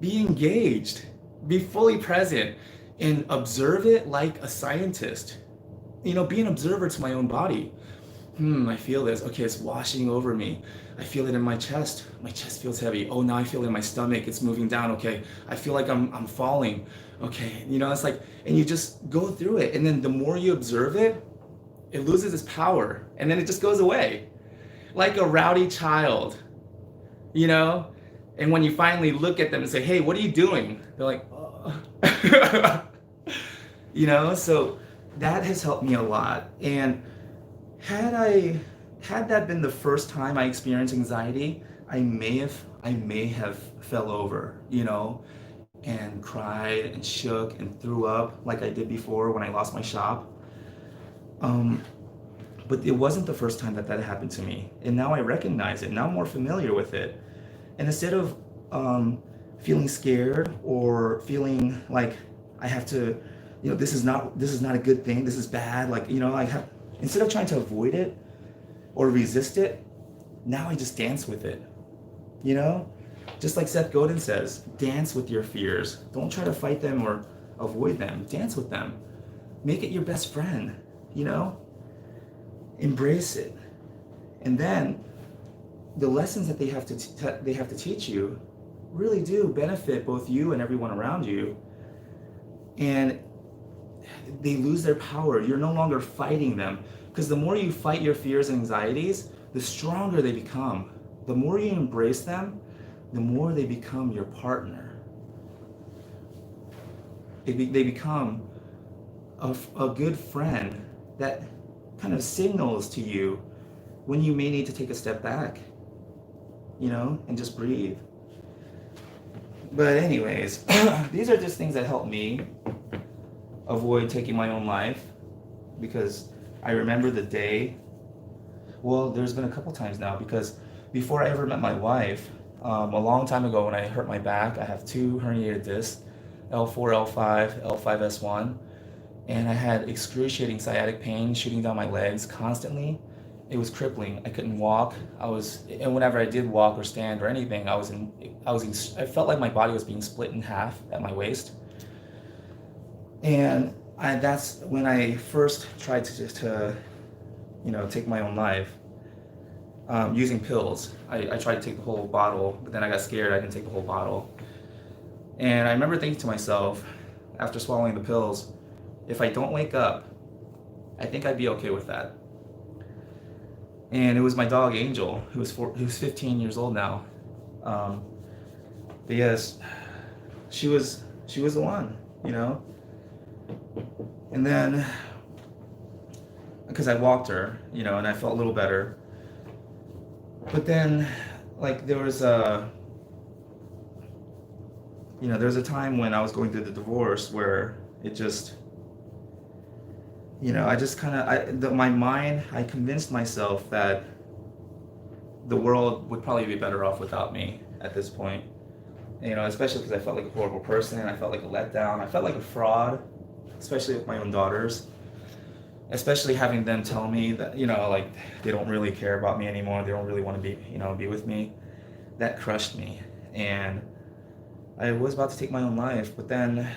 be engaged, be fully present, and observe it like a scientist. Be an observer to my own body. I feel this. Okay, it's washing over me. I feel it in my chest. My chest feels heavy. Oh, now I feel it in my stomach. It's moving down. Okay, I feel like I'm falling. Okay, it's like, and you just go through it. And then the more you observe it, it loses its power. And then it just goes away. Like a rowdy child, And when you finally look at them and say, hey, what are you doing? They're like, oh. So that has helped me a lot. And had that been the first time I experienced anxiety, I may have fell over, and cried and shook and threw up like I did before when I lost my shop. But it wasn't the first time that happened to me. And now I recognize it. Now I'm more familiar with it. And instead of feeling scared or feeling like I have to, this is not a good thing, this is bad, instead of trying to avoid it or resist it, Now I just dance with it, you know? Just like Seth Godin says, dance with your fears. Don't try to fight them or avoid them. Dance with them. Make it your best friend, you know? Embrace it. And then the lessons that they have to teach you really do benefit both you and everyone around you. And they lose their power. You're no longer fighting them. Because the more you fight your fears and anxieties, the stronger they become. The more you embrace them, the more they become your partner. They become a good friend that kind of signals to you when you may need to take a step back, you know, and just breathe. But anyways, these are just things that help me avoid taking my own life, because I remember the day, well, there's been a couple times now, because before I ever met my wife, a long time ago when I hurt my back, I have 2 herniated discs, L4, L5, L5S1, and I had excruciating sciatic pain shooting down my legs constantly. It was crippling. I couldn't walk. And whenever I did walk or stand or anything, I felt like my body was being split in half at my waist. And that's when I first tried to take my own life, using pills. I tried to take the whole bottle, but then I got scared. I didn't take the whole bottle. And I remember thinking to myself, after swallowing the pills, if I don't wake up, I think I'd be okay with that. And it was my dog Angel, who's 15 years old now. But yes, she was the one, you know. And then, because I walked her, you know, and I felt a little better. But then, like, there was a time when I was going through the divorce where it just, I just kind of, my mind, I convinced myself that the world would probably be better off without me at this point. Especially because I felt like a horrible person, I felt like a letdown, I felt like a fraud, especially with my own daughters. Especially having them tell me that, like, they don't really care about me anymore, they don't really want to be with me. That crushed me. And I was about to take my own life, but then,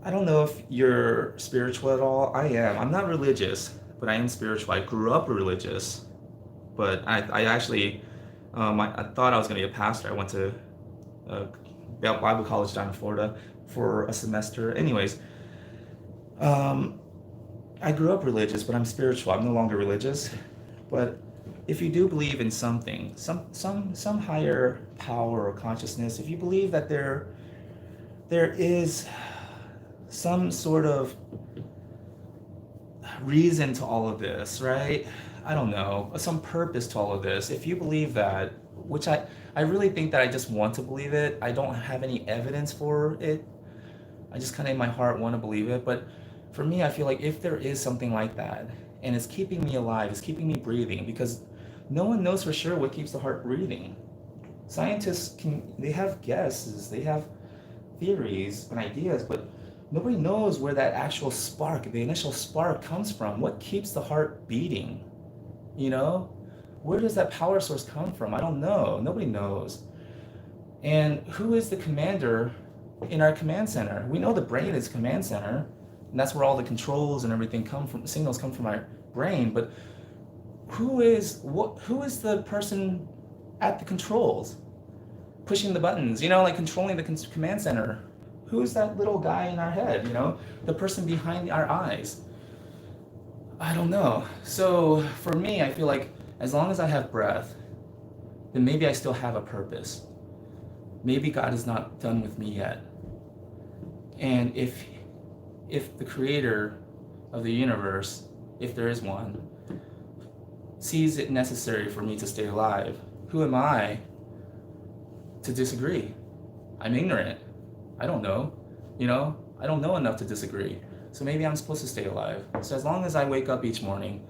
I don't know if you're spiritual at all. I am. I'm not religious, but I am spiritual. I grew up religious, but I actually, I thought I was going to be a pastor. I went to Bible college down in Florida for a semester. Anyways, I grew up religious, but I'm spiritual. I'm no longer religious. But if you do believe in something, some higher power or consciousness, if you believe that there is some sort of reason to all of this, right? I don't know, some purpose to all of this. If you believe that, which I really think that I just want to believe it. I don't have any evidence for it. I just kind of in my heart want to believe it. But for me, I feel like if there is something like that, and it's keeping me alive, it's keeping me breathing, because no one knows for sure what keeps the heart breathing. Scientists they have guesses, they have theories and ideas, but nobody knows where that actual spark, the initial spark, comes from. What keeps the heart beating? Where does that power source come from? I don't know. Nobody knows. And who is the commander in our command center? We know the brain is command center, and that's where all the controls and everything come from. Signals come from our brain. But who is the person at the controls, pushing the buttons? Like controlling the command center. Who's that little guy in our head? The person behind our eyes. I don't know. So for me, I feel like as long as I have breath, then maybe I still have a purpose. Maybe God is not done with me yet. And if the creator of the universe, if there is one, sees it necessary for me to stay alive, who am I to disagree? I'm ignorant. I don't know. I don't know enough to disagree. So maybe I'm supposed to stay alive. So as long as I wake up each morning,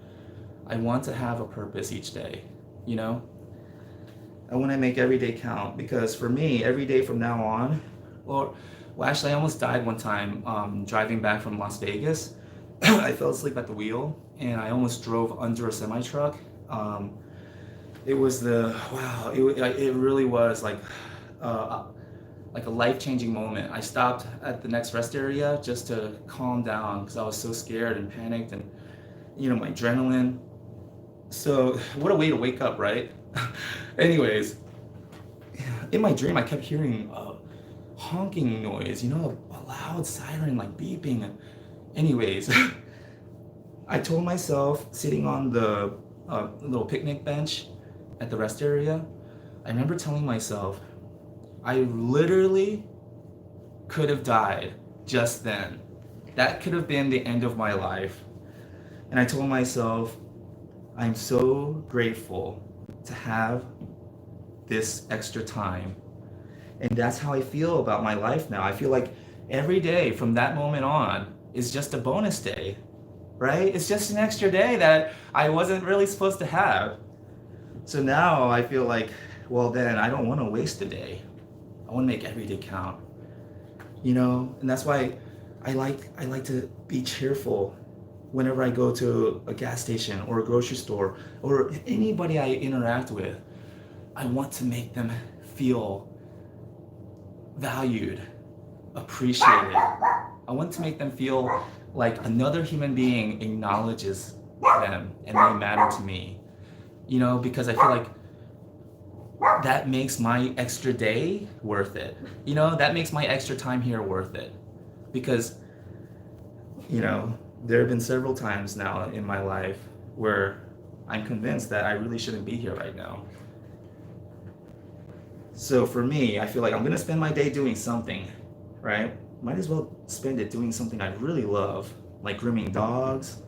I want to have a purpose each day, I want to make every day count, because for me, every day from now on, well, actually, I almost died one time driving back from Las Vegas. I fell asleep at the wheel and I almost drove under a semi truck. Um, it was the wow. It really was uh, like a life changing moment. I stopped at the next rest area just to calm down because I was so scared and panicked and my adrenaline. So what a way to wake up, right? Anyways, in my dream, I kept hearing a honking noise, a loud siren like beeping. Anyways, I told myself sitting on the little picnic bench at the rest area, I remember telling myself, I literally could have died just then. That could have been the end of my life. And I told myself, I'm so grateful to have this extra time. And that's how I feel about my life now. I feel like every day from that moment on is just a bonus day, right? It's just an extra day that I wasn't really supposed to have. So now I feel like, well, then I don't want to waste a day. I want to make every day count, and that's why I like to be cheerful whenever I go to a gas station or a grocery store or anybody I interact with. I want to make them feel valued, appreciated. I want to make them feel like another human being acknowledges them and they matter to me. Because I feel like that makes my extra day worth it. That makes my extra time here worth it. Because, there have been several times now in my life where I'm convinced that I really shouldn't be here right now. So for me, I feel like I'm going to spend my day doing something, right? Might as well spend it doing something I really love, like grooming dogs,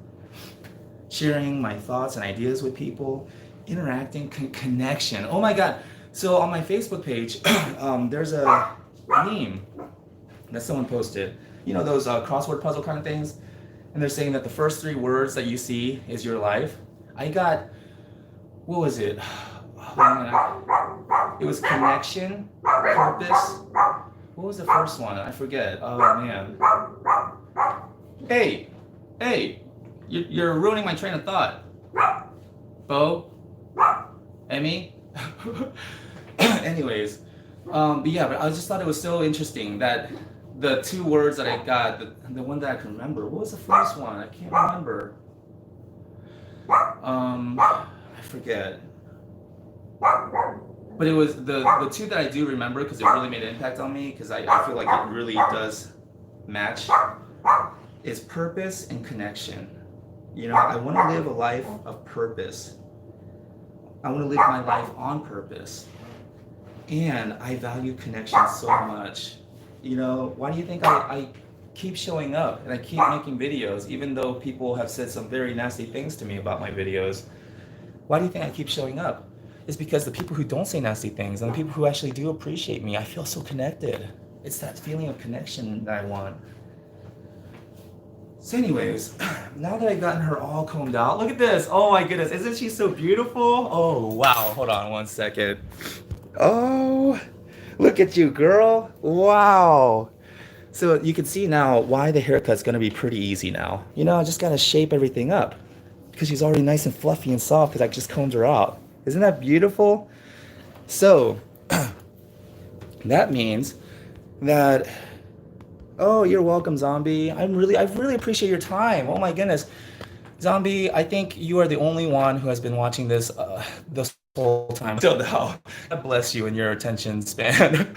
sharing my thoughts and ideas with people, interacting, connection. Oh my God. So on my Facebook page, there's a meme that someone posted. Those crossword puzzle kind of things? And they're saying that the first 3 words that you see is your life. I got, what was it? It was connection, purpose. What was the first one? I forget. Oh man. Hey, you're ruining my train of thought. Bo, Emmy. Anyways, but I just thought it was so interesting that the 2 words that I got, the one that I can remember. What was the first one? I can't remember. I forget. But it was the 2 that I do remember because it really made an impact on me because I feel like it really does match. Is purpose and connection. I want to live a life of purpose. I want to live my life on purpose. And I value connection so much. Why do you think I keep showing up and I keep making videos even though people have said some very nasty things to me about my videos? Why do you think I keep showing up? It's because the people who don't say nasty things and the people who actually do appreciate me, I feel so connected. It's that feeling of connection that I want. So anyways, now that I've gotten her all combed out, look at this. Oh my goodness, isn't she so beautiful? Oh wow, hold on one second. Oh, look at you, girl. Wow. So you can see now why the haircut's gonna be pretty easy now. I just gotta shape everything up because she's already nice and fluffy and soft because I just combed her out. Isn't that beautiful? So that means that, oh, you're welcome, Zombie. I really appreciate your time. Oh my goodness. Zombie, I think you are the only one who has been watching this whole time until now. God bless you and your attention span.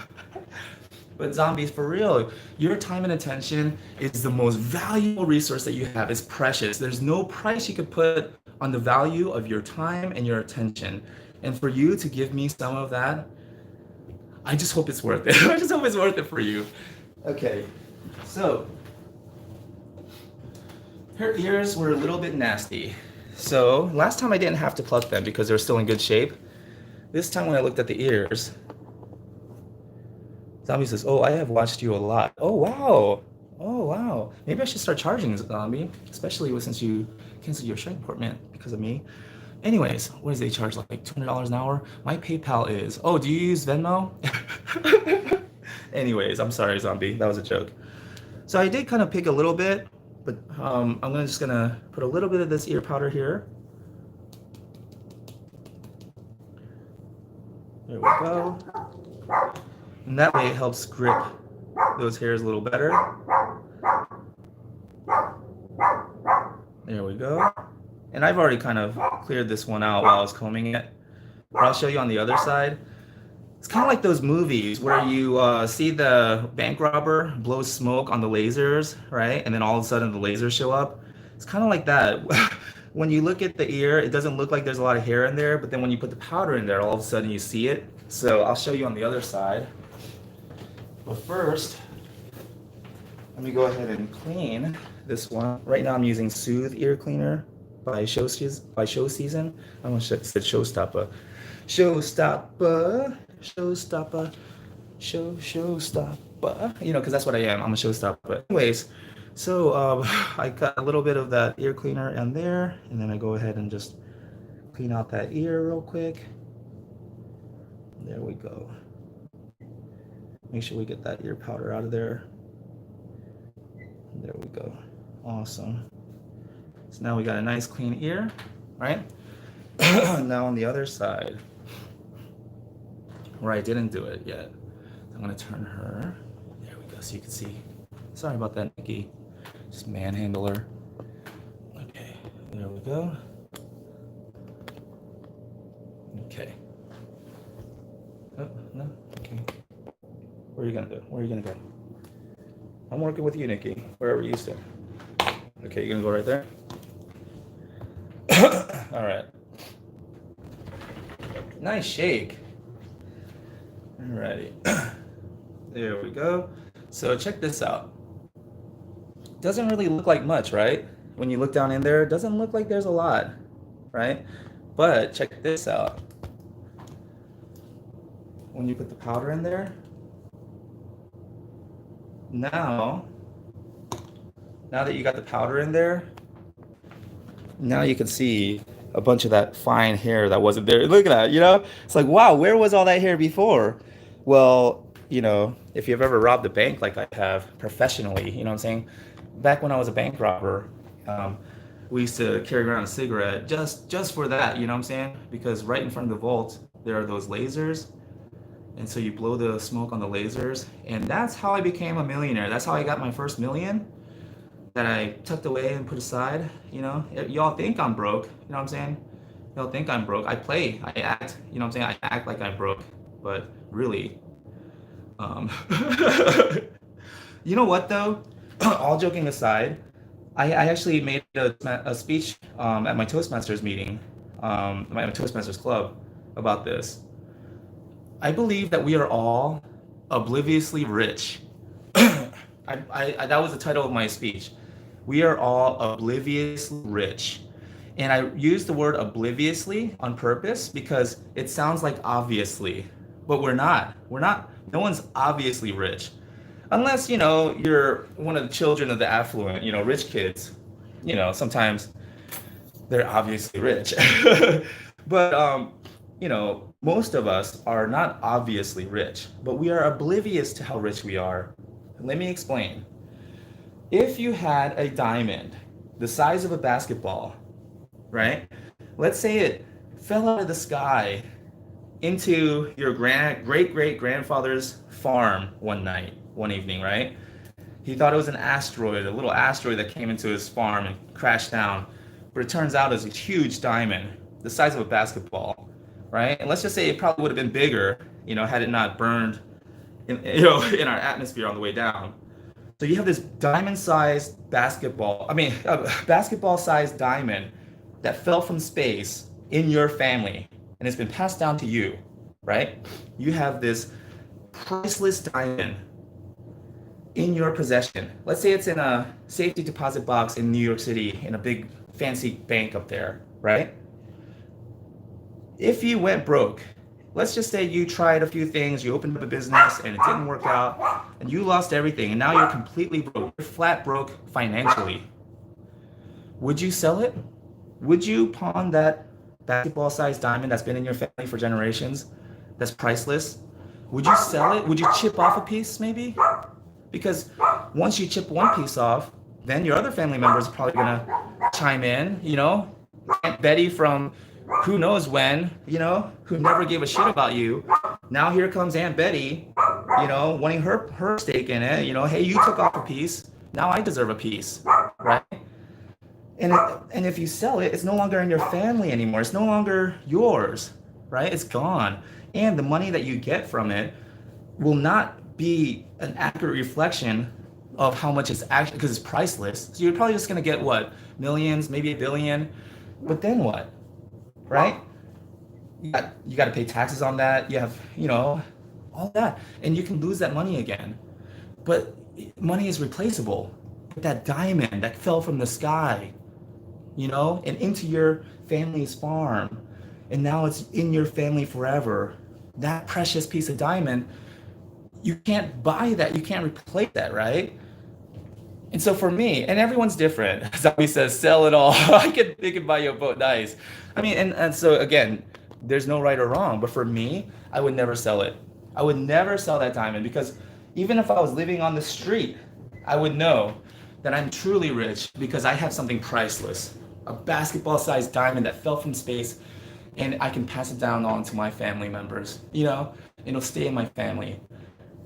But Zombies, for real, your time and attention is the most valuable resource that you have. It's precious. There's no price you could put on the value of your time and your attention. And for you to give me some of that, I just hope it's worth it. I just hope it's worth it for you. Okay, so her ears were a little bit nasty. So last time I didn't have to pluck them because they're still in good shape. This time when I looked at the ears, Zombie says, oh, I have watched you a lot. Oh, wow. Oh, wow. Maybe I should start charging, Zombie, especially since you canceled your shirt appointment because of me. Anyways, what does they charge, like $200 an hour? My PayPal is, oh, do you use Venmo? Anyways, I'm sorry, Zombie. That was a joke. So I did kind of pick a little bit, but I'm just gonna put a little bit of this ear powder here. There we go. And that way it helps grip those hairs a little better. There we go. And I've already kind of cleared this one out while I was combing it. But I'll show you on the other side. It's kind of like those movies where you see the bank robber blow smoke on the lasers, right? And then all of a sudden the lasers show up. It's kind of like that. When you look at the ear, it doesn't look like there's a lot of hair in there, but then when you put the powder in there, all of a sudden you see it. So I'll show you on the other side. But first, let me go ahead and clean this one. Right now I'm using Soothe Ear Cleaner by Show Season. I almost said Showstopper. Showstopper. You know, because that's what I am. I'm a showstopper. Anyways, so I got a little bit of that ear cleaner in there, and then I go ahead and just clean out that ear real quick. There we go. Make sure we get that ear powder out of there. There we go. Awesome. So now we got a nice clean ear, right? Now on the other side, where I didn't do it yet, I'm gonna turn her. There we go, so you can see. Sorry about that, Nikki. Just manhandle her. Okay, there we go. Okay. Oh, no, okay. Where are you gonna do? Where are you gonna go? I'm working with you, Nikki. Wherever you stand. Okay, you're gonna go right there? All right. Nice shake. Alrighty. There we go. So check this out. Doesn't really look like much, right? When you look down in there, it doesn't look like there's a lot, right? But check this out. When you put the powder in there, now that you got the powder in there, now you can see a bunch of that fine hair that wasn't there. Look at that, you know? It's like, wow, where was all that hair before? Well, you know, if you've ever robbed a bank like I have professionally, you know what I'm saying? Back when I was a bank robber, we used to carry around a cigarette just for that, you know what I'm saying? Because right in front of the vault, there are those lasers. And so you blow the smoke on the lasers. And that's how I became a millionaire. That's how I got my first million that I tucked away and put aside, you know? Y'all think I'm broke, you know what I'm saying? Y'all think I'm broke. I act, you know what I'm saying? I act like I'm broke, but really, you know what though? All joking aside, I actually made a speech at my Toastmasters meeting, my Toastmasters club about this. I believe that we are all obliviously rich. That was the title of my speech. We are all obliviously rich. And I used the word obliviously on purpose because it sounds like obviously, but we're not. No one's obviously rich. Unless, you know, you're one of the children of the affluent, you know, rich kids. You know, sometimes they're obviously rich. But, you know, most of us are not obviously rich, but we are oblivious to how rich we are. Let me explain. If you had a diamond the size of a basketball, right? Let's say it fell out of the sky into your great-great-grandfather's farm one evening, right? He thought it was an asteroid, a little asteroid that came into his farm and crashed down. But it turns out it was a huge diamond, the size of a basketball, right? And let's just say it probably would have been bigger, you know, had it not burned in our atmosphere on the way down. So you have this diamond-sized basketball-sized diamond that fell from space in your family, and it's been passed down to you, right? You have this priceless diamond in your possession. Let's say it's in a safety deposit box in New York City in a big fancy bank up there, right? If you went broke, let's just say you tried a few things, you opened up a business and it didn't work out, and you lost everything, and now you're completely broke. You're flat broke financially. Would you sell it? Would you pawn that basketball-sized diamond that's been in your family for generations, that's priceless? Would you sell it? Would you chip off a piece maybe? Because once you chip one piece off, then your other family members are probably gonna chime in, you know? Aunt Betty from who knows when, you know, who never gave a shit about you. Now here comes Aunt Betty, you know, wanting her stake in it. You know, hey, you took off a piece. Now I deserve a piece, right? And if you sell it, it's no longer in your family anymore. It's no longer yours, right? It's gone. And the money that you get from it will not be an accurate reflection of how much it's actually, because it's priceless. So you're probably just gonna get what, millions, maybe a billion, but then what, right? You got to pay taxes on that. You have, you know, all that, and you can lose that money again. But money is replaceable. That diamond that fell from the sky, you know, and into your family's farm, and now it's in your family forever. That precious piece of diamond, you can't buy that. You can't replace that, right? And so for me, and everyone's different. Zombie says, sell it all. They could buy you a boat. Nice. I mean, and so again, there's no right or wrong. But for me, I would never sell it. I would never sell that diamond, because even if I was living on the street, I would know that I'm truly rich because I have something priceless, a basketball-sized diamond that fell from space, and I can pass it down on to my family members, you know, and it'll stay in my family.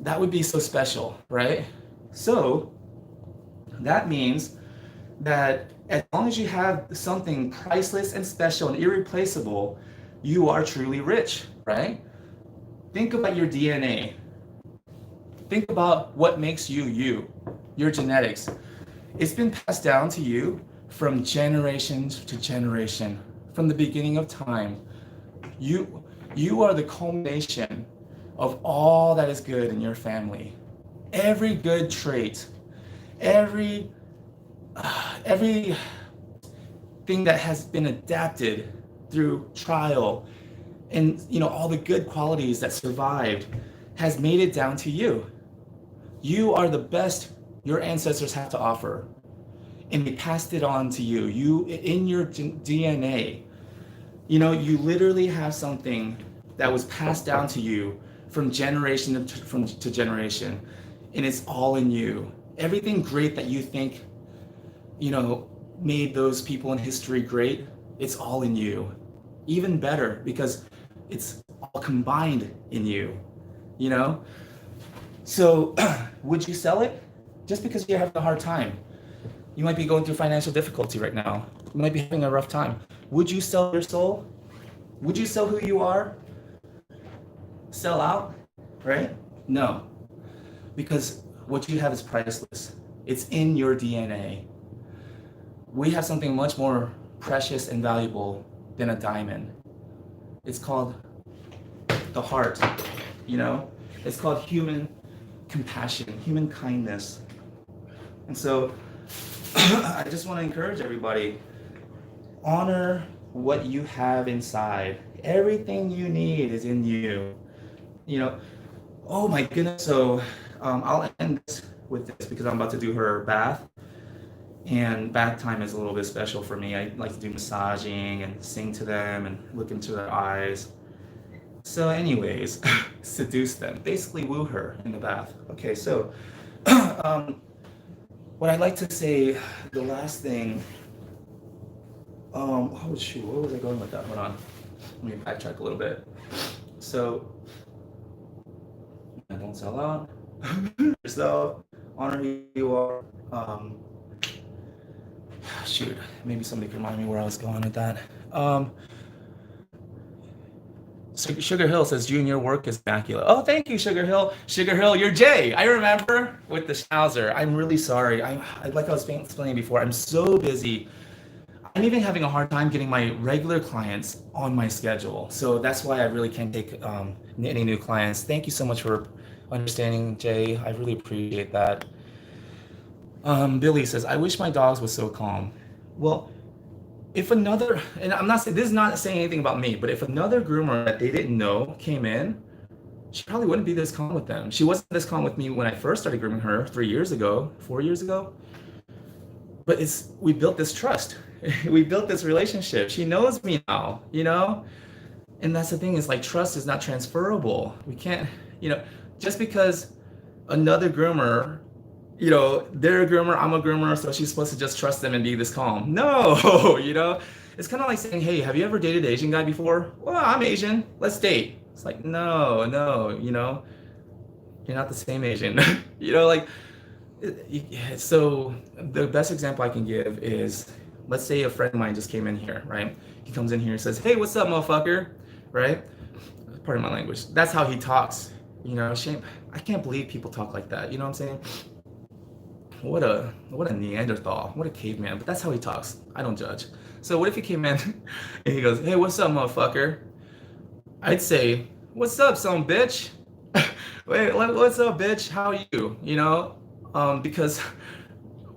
That would be so special, right? So that means that as long as you have something priceless and special and irreplaceable, you are truly rich, right? Think about your DNA. Think about what makes you you, your genetics. It's been passed down to you from generation to generation, from the beginning of time. You are the culmination of all that is good in your family. Every good trait, every thing that has been adapted through trial, and you know, all the good qualities that survived has made it down to you. You are the best your ancestors have to offer, and they passed it on to you. You, in your DNA, you know, you literally have something that was passed down to you from generation to generation, and it's all in you. Everything great that you think, you know, made those people in history great, it's all in you. Even better, because it's all combined in you, you know? So would you sell it? Just because you're having a hard time. You might be going through financial difficulty right now. You might be having a rough time. Would you sell your soul? Would you sell who you are? Sell out, right? No, because what you have is priceless. It's in your DNA. We have something much more precious and valuable than a diamond. It's called the heart, you know? It's called human compassion, human kindness. And so I just want to encourage everybody, honor what you have inside. Everything you need is in you. You know, oh my goodness. So I'll end with this because I'm about to do her bath. And bath time is a little bit special for me. I like to do massaging and sing to them and look into their eyes. So anyways, seduce them. Basically woo her in the bath. Okay, so what I'd like to say, the last thing, oh shoot, where was I going with that? Hold on, let me backtrack a little bit. So, don't sell out, yourself, honor who you are. Shoot, maybe somebody can remind me where I was going with that. Sugar Hill says, June, your work is immaculate. Oh, thank you, Sugar Hill. Sugar Hill, you're Jay. I remember with the schnauzer. I'm really sorry. Like I was explaining before, I'm so busy. I'm even having a hard time getting my regular clients on my schedule. So that's why I really can't take any new clients. Thank you so much for understanding, Jay. I really appreciate that. Billy says, I wish my dogs was so calm. Well, if another, and I'm not saying, this is not saying anything about me, but if another groomer that they didn't know came in, she probably wouldn't be this calm with them. She wasn't this calm with me when I first started grooming her 4 years ago. But we built this trust. We built this relationship. She knows me now, you know? And that's the thing, is like, trust is not transferable. We can't, you know, just because another groomer, you know, they're a groomer, I'm a groomer, so she's supposed to just trust them and be this calm. No, you know, it's kind of like saying, hey, have you ever dated an Asian guy before? Well, I'm Asian, let's date. It's like, no, no, you know, you're not the same Asian. You know, like, so the best example I can give is, let's say a friend of mine just came in here, right? He comes in here and says, hey, what's up, motherfucker? Right? Pardon my language. That's how he talks. You know, shame. I can't believe people talk like that. You know what I'm saying? What a Neanderthal, what a caveman. But that's how he talks. I don't judge. So what if he came in and he goes, hey, what's up, motherfucker? I'd say, what's up, son bitch? Wait, what's up, bitch? How are you? You know, because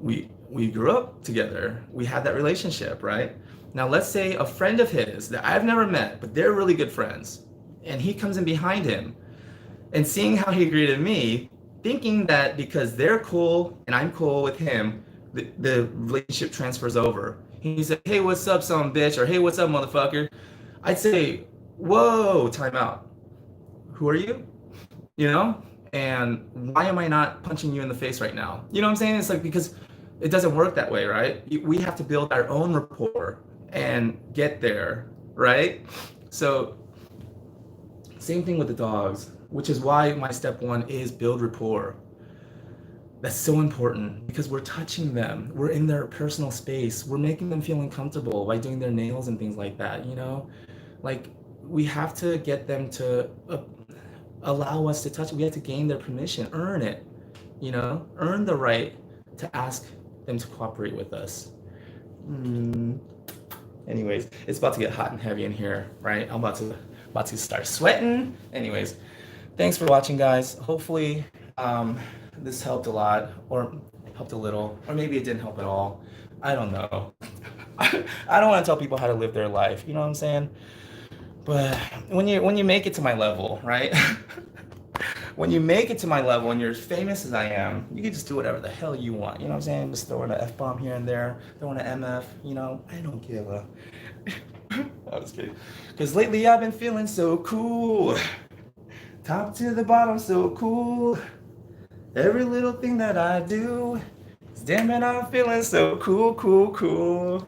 we grew up together. We had that relationship, right? Now let's say a friend of his that I've never met, but they're really good friends, and he comes in behind him, and seeing how he greeted me, thinking that because they're cool and I'm cool with him, the relationship transfers over. He said, hey, what's up, son bitch? Or hey, what's up, motherfucker? I'd say, whoa, time out. Who are you? You know? And why am I not punching you in the face right now? You know what I'm saying? It's like, because it doesn't work that way, right? We have to build our own rapport and get there, right? So same thing with the dogs, which is why my step one is build rapport. That's so important because we're touching them. We're in their personal space. We're making them feel uncomfortable by doing their nails and things like that, you know? Like, we have to get them to allow us to touch. We have to gain their permission, earn it, you know? Earn the right to ask them to cooperate with us. Anyways, it's about to get hot and heavy in here, right? I'm about to start sweating. Anyways, thanks for watching, guys. Hopefully this helped a lot, or helped a little, or maybe it didn't help at all. I don't know. I don't want to tell people how to live their life, you know what I'm saying? But when you make it to my level, right? When you make it to my level and you're as famous as I am, you can just do whatever the hell you want. You know what I'm saying? Just throw in an F-bomb here and there, throw in an MF, you know? I don't give a... I was kidding. Because lately I've been feeling so cool. Top to the bottom, so cool. Every little thing that I do is damn it, I'm feeling so cool, cool, cool.